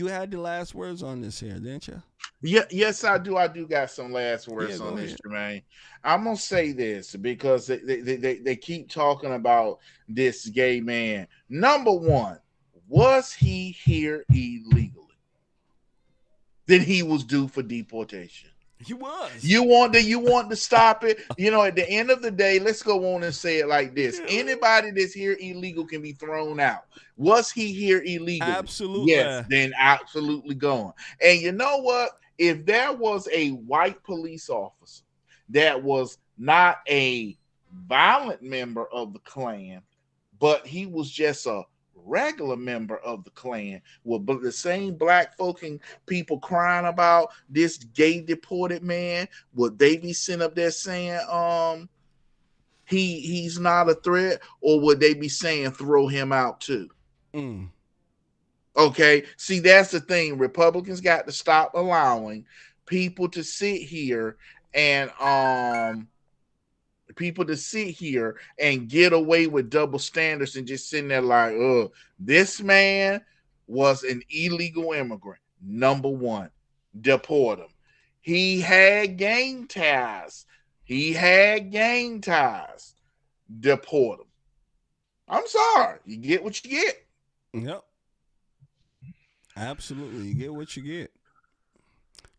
had the last words on this here, didn't you? Yeah, yes, I do. I do got some last words on this, Jermain. I'm gonna say this because they keep talking about this gay man. Number one, was he here illegally? Then he was due for deportation. He was. You want to stop it? At the end of the day, let's go on and say it like this. Anybody that's here illegal can be thrown out. Was he here illegally? Absolutely. Yes, then absolutely gone. And you know what? If there was a white police officer that was not a violent member of the Klan, but he was just a regular member of the Klan, with the same black folk and people crying about this gay deported man, would they be sitting up there saying he's not a threat, or would they be saying throw him out too? Okay, see, that's the thing. Republicans got to stop allowing people to sit here and get away with double standards and just sitting there like, this man was an illegal immigrant. Number one, deport him. He had gang ties. Deport him. I'm sorry. You get what you get. Yep. Absolutely. You get what you get.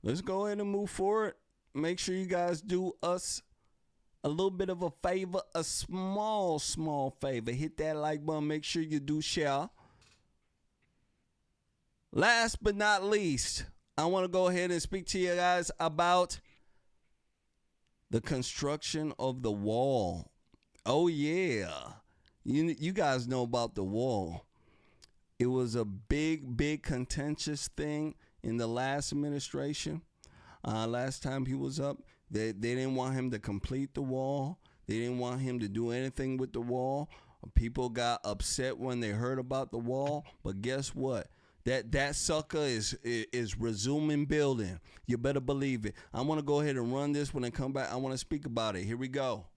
Let's go ahead and move forward. Make sure you guys do us a little bit of a favor, a small favor. Hit that like button. Make sure you do share. Last but not least, I want to go ahead and speak to you guys about the construction of the wall. Oh, yeah. You guys know about the wall. It was a big contentious thing in the last administration. Last time he was up, they didn't want him to complete the wall. They didn't want him to do anything with the wall. People got upset when they heard about the wall. But guess what? That sucker is resuming building. You better believe it. I want to go ahead and run this. When I come back, I want to speak about it. Here we go.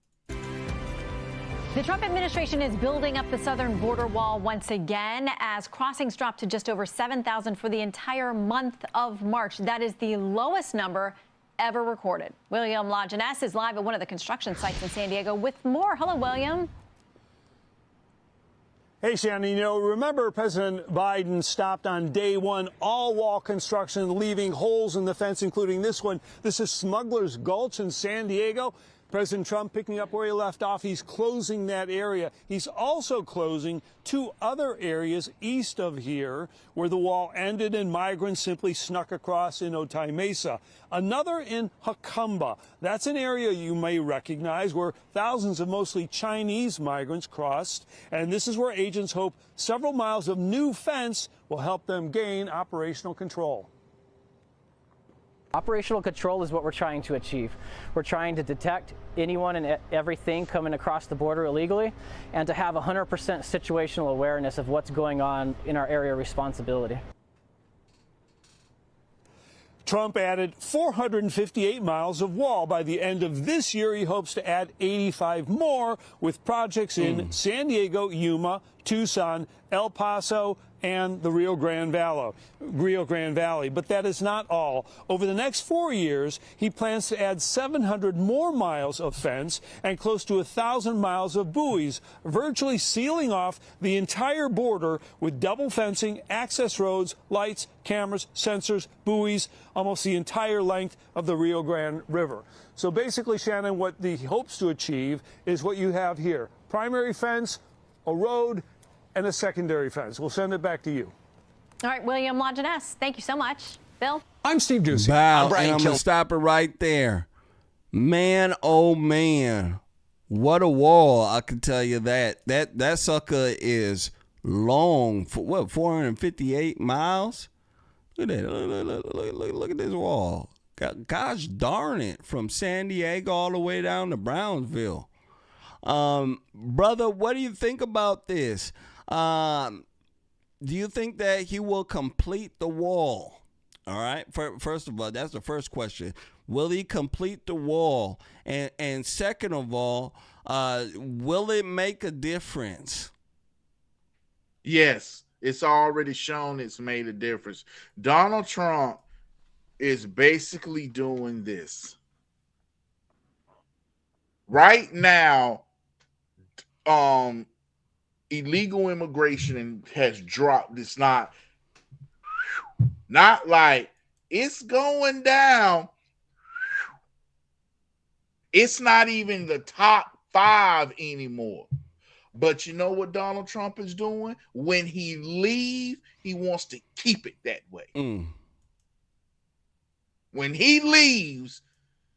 The Trump administration is building up the southern border wall once again as crossings drop to just over 7,000 for the entire month of March. That is the lowest number ever recorded. William Lajeunesse is live at one of the construction sites in San Diego with more. Hello, William. Hey, Shannon, remember President Biden stopped on day one all wall construction, leaving holes in the fence, including this one. This is Smuggler's Gulch in San Diego. President Trump picking up where he left off. He's closing that area. He's also closing 2 other areas east of here where the wall ended and migrants simply snuck across in Otay Mesa. Another in Jacumba. That's an area you may recognize where thousands of mostly Chinese migrants crossed. And this is where agents hope several miles of new fence will help them gain operational control. Operational control is what we're trying to achieve. We're trying to detect anyone and everything coming across the border illegally and to have 100% situational awareness of what's going on in our area of responsibility. Trump added 458 miles of wall. By the end of this year, he hopes to add 85 more with projects in San Diego, Yuma, Tucson, El Paso, and the Rio Grande Valley. But that is not all. Over the next 4 years, he plans to add 700 more miles of fence and close to 1,000 miles of buoys, virtually sealing off the entire border with double fencing, access roads, lights, cameras, sensors, buoys, almost the entire length of the Rio Grande River. So basically, Shannon, what he hopes to achieve is what you have here. Primary fence, a road, and a secondary fence. We'll send it back to you. All right, William Lajeunesse, thank you so much. Bill? I'm Steve Doocy. Bow, and I'm going to stop it right there. Man, oh man, what a wall, I can tell you that. That sucker is long, for what, 458 miles? Look at that, look at this wall. Gosh darn it, from San Diego all the way down to Brownsville. Brother, what do you think about this? Do you think that he will complete the wall? All right. First of all, that's the first question. Will he complete the wall? And second of all, will it make a difference? Yes, it's already shown it's made a difference. Donald Trump is basically doing this. Right now, illegal immigration has dropped. It's not like it's going down. It's not even the top 5 anymore. But you know what Donald Trump is doing? When he leaves, he wants to keep it that way. When he leaves,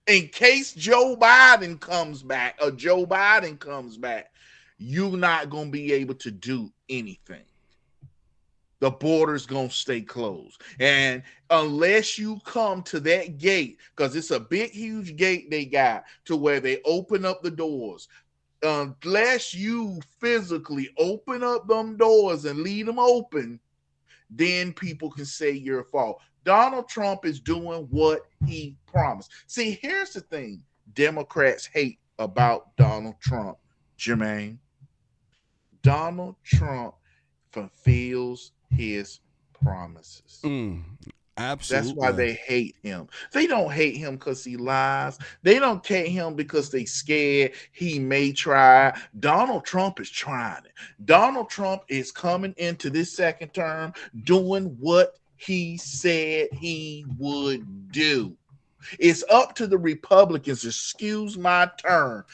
in case Joe Biden comes back, you're not going to be able to do anything. The border's going to stay closed. And unless you come to that gate, because it's a big, huge gate they got to where they open up the doors. Unless you physically open up them doors and leave them open, then people can say your fault. Donald Trump is doing what he promised. See, here's the thing Democrats hate about Donald Trump, Jermain. Donald Trump fulfills his promises. Absolutely. That's why they hate him. They don't hate him because he lies. They don't hate him because they scared he may try. Donald Trump is trying it. Donald Trump is coming into this second term doing what he said he would do. It's up to the Republicans, excuse my term,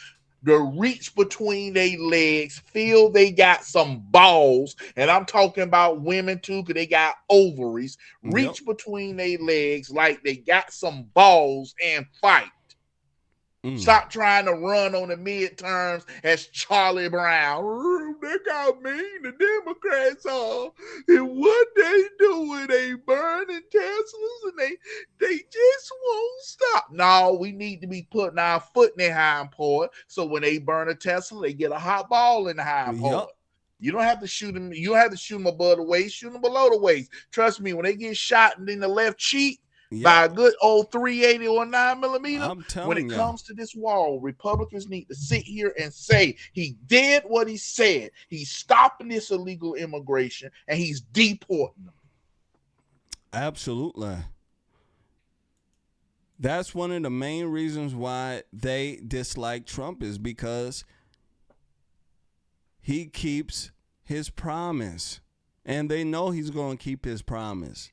to reach between their legs, feel they got some balls, and I'm talking about women too, because they got ovaries, reach between their legs like they got some balls and fight. Stop trying to run on the midterms as Charlie Brown. Look how mean the Democrats are. And what they doing, they burning Teslas and they just won't stop. No, we need to be putting our foot in their hind part. So when they burn a Tesla, they get a hot ball in the hind part. You don't have to shoot them. You don't have to shoot them above the waist. Shoot them below the waist. Trust me, when they get shot in the left cheek, by a good old 380 or 9mm. I'm telling when it comes to this wall, Republicans need to sit here and say he did what he said. He's stopping this illegal immigration and he's deporting them. Absolutely. That's one of the main reasons why they dislike Trump, is because he keeps his promise, and they know he's going to keep his promise.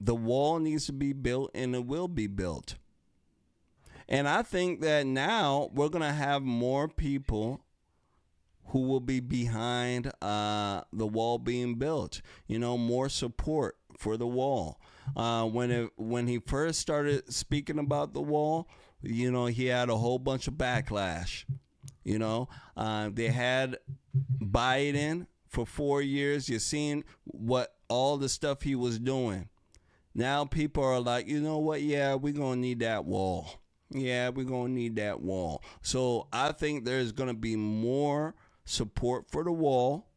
The wall needs to be built, and it will be built. And I think that now we're going to have more people who will be behind the wall being built. You know, more support for the wall. When he first started speaking about the wall, you know, he had a whole bunch of backlash. You know, they had Biden for 4 years. You've seen what all the stuff he was doing. Now people are like, you know what? Yeah, we're going to need that wall. Yeah, we're going to need that wall. So I think there's going to be more support for the wall.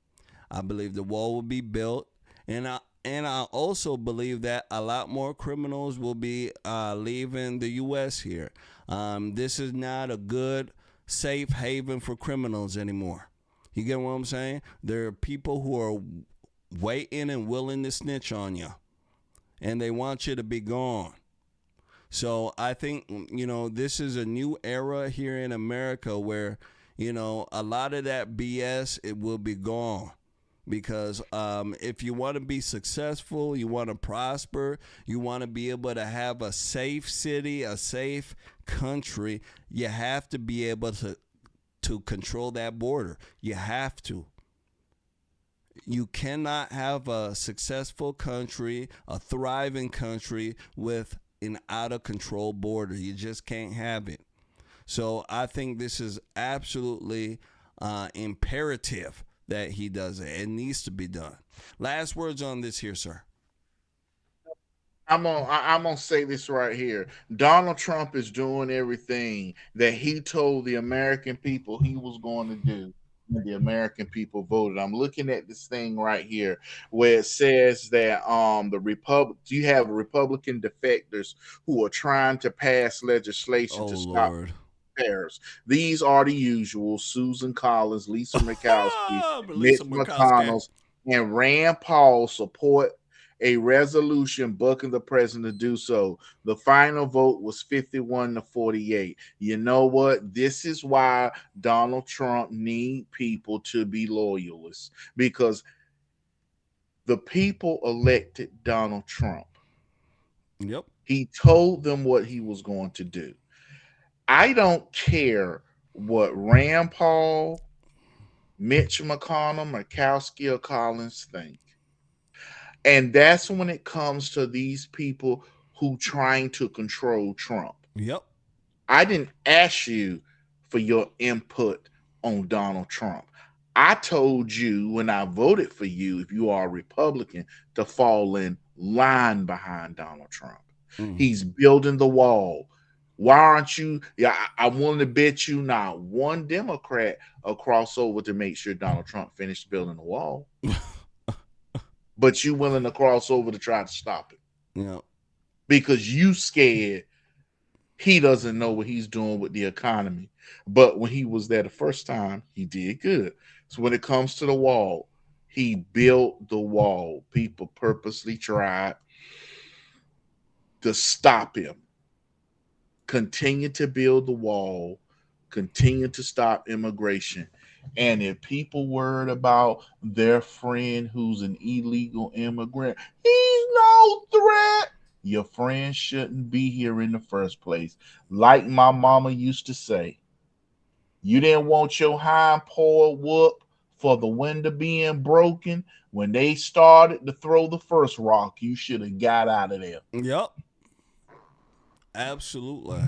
I believe the wall will be built. And I also believe that a lot more criminals will be leaving the U.S. here. This is not a good, safe haven for criminals anymore. You get what I'm saying? There are people who are waiting and willing to snitch on you, and they want you to be gone. So I think, you know, this is a new era here in America where, you know, a lot of that BS, it will be gone. Because if you want to be successful, you want to prosper, you want to be able to have a safe city, a safe country, you have to be able to control that border. You have to. You cannot have a successful country, a thriving country with an out-of-control border. You just can't have it. So I think this is absolutely imperative that he does it. It needs to be done. Last words on this here, sir. I'm gonna say this right here. Donald Trump is doing everything that he told the American people he was going to do. The American people voted. I'm looking at this thing right here where it says that you have Republican defectors who are trying to pass legislation to stop tariffs. These are the usual: Susan Collins, Lisa Murkowski, Mitch McConnell, and Rand Paul support a resolution bucking the president to do so. The final vote was 51-48. You know what? This is why Donald Trump need people to be loyalists, because the people elected Donald Trump. Yep. He told them what he was going to do. I don't care what Rand Paul, Mitch McConnell, Murkowski, or Collins think. And that's when it comes to these people who trying to control Trump. Yep. I didn't ask you for your input on Donald Trump. I told you when I voted for you, if you are a Republican, to fall in line behind Donald Trump. He's building the wall. Why aren't you? Yeah, I'm willing to bet you not one Democrat will cross over to make sure Donald Trump finished building the wall. But you willing to cross over to try to stop it. Yeah. Because you scared he doesn't know what he's doing with the economy. But when he was there the first time, he did good. So when it comes to the wall, he built the wall. People purposely tried to stop him. Continue to build the wall. Continue to stop immigration. And if people worried about their friend who's an illegal immigrant, he's no threat. Your friend shouldn't be here in the first place. Like my mama used to say, you didn't want your hind paw whoop for the window being broken. When they started to throw the first rock, you should have got out of there. Yep. Absolutely.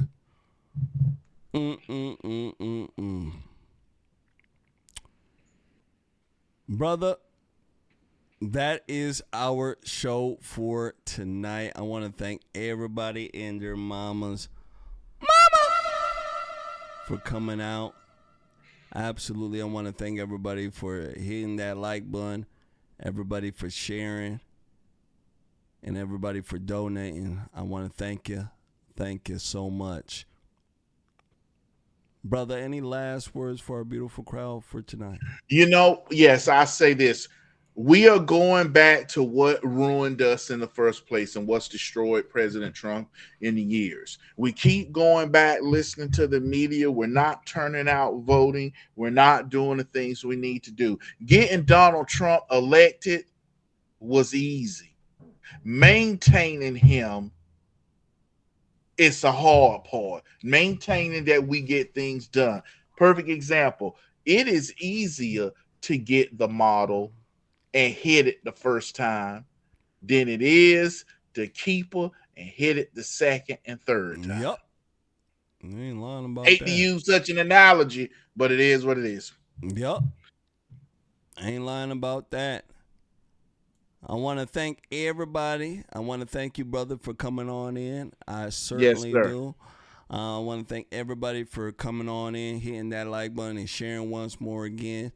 Brother, that is our show for tonight. I want to thank everybody and their mamas for coming out. Absolutely. I want to thank everybody for hitting that like button, everybody for sharing, and everybody for donating. I want to thank you. Thank you so much. Brother, any last words for our beautiful crowd for tonight? Yes, I say this. We are going back to what ruined us in the first place and what's destroyed President Trump in the years. We keep going back, listening to the media. We're not turning out voting. We're not doing the things we need to do. Getting Donald Trump elected was easy. Maintaining him, it's the hard part. Maintaining that we get things done. Perfect example. It is easier to get the model and hit it the first time than it is to keep her and hit it the second and third time. Yep. You ain't lying about Hate that. to use such an analogy, but it is what it is. Yep. Ain't lying about that. I want to thank everybody. I want to thank you, brother, for coming on in. I certainly do. I want to thank everybody for coming on in, hitting that like button, and sharing once more again.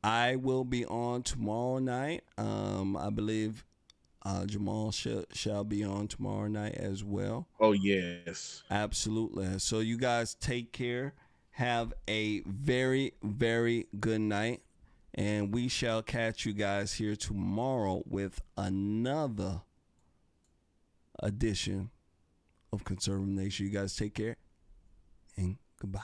I will be on tomorrow night. I believe Jamal shall be on tomorrow night as well. Oh, yes. Absolutely. So you guys take care. Have a very, very good night. And we shall catch you guys here tomorrow with another edition of Conservative Nation. You guys take care and goodbye.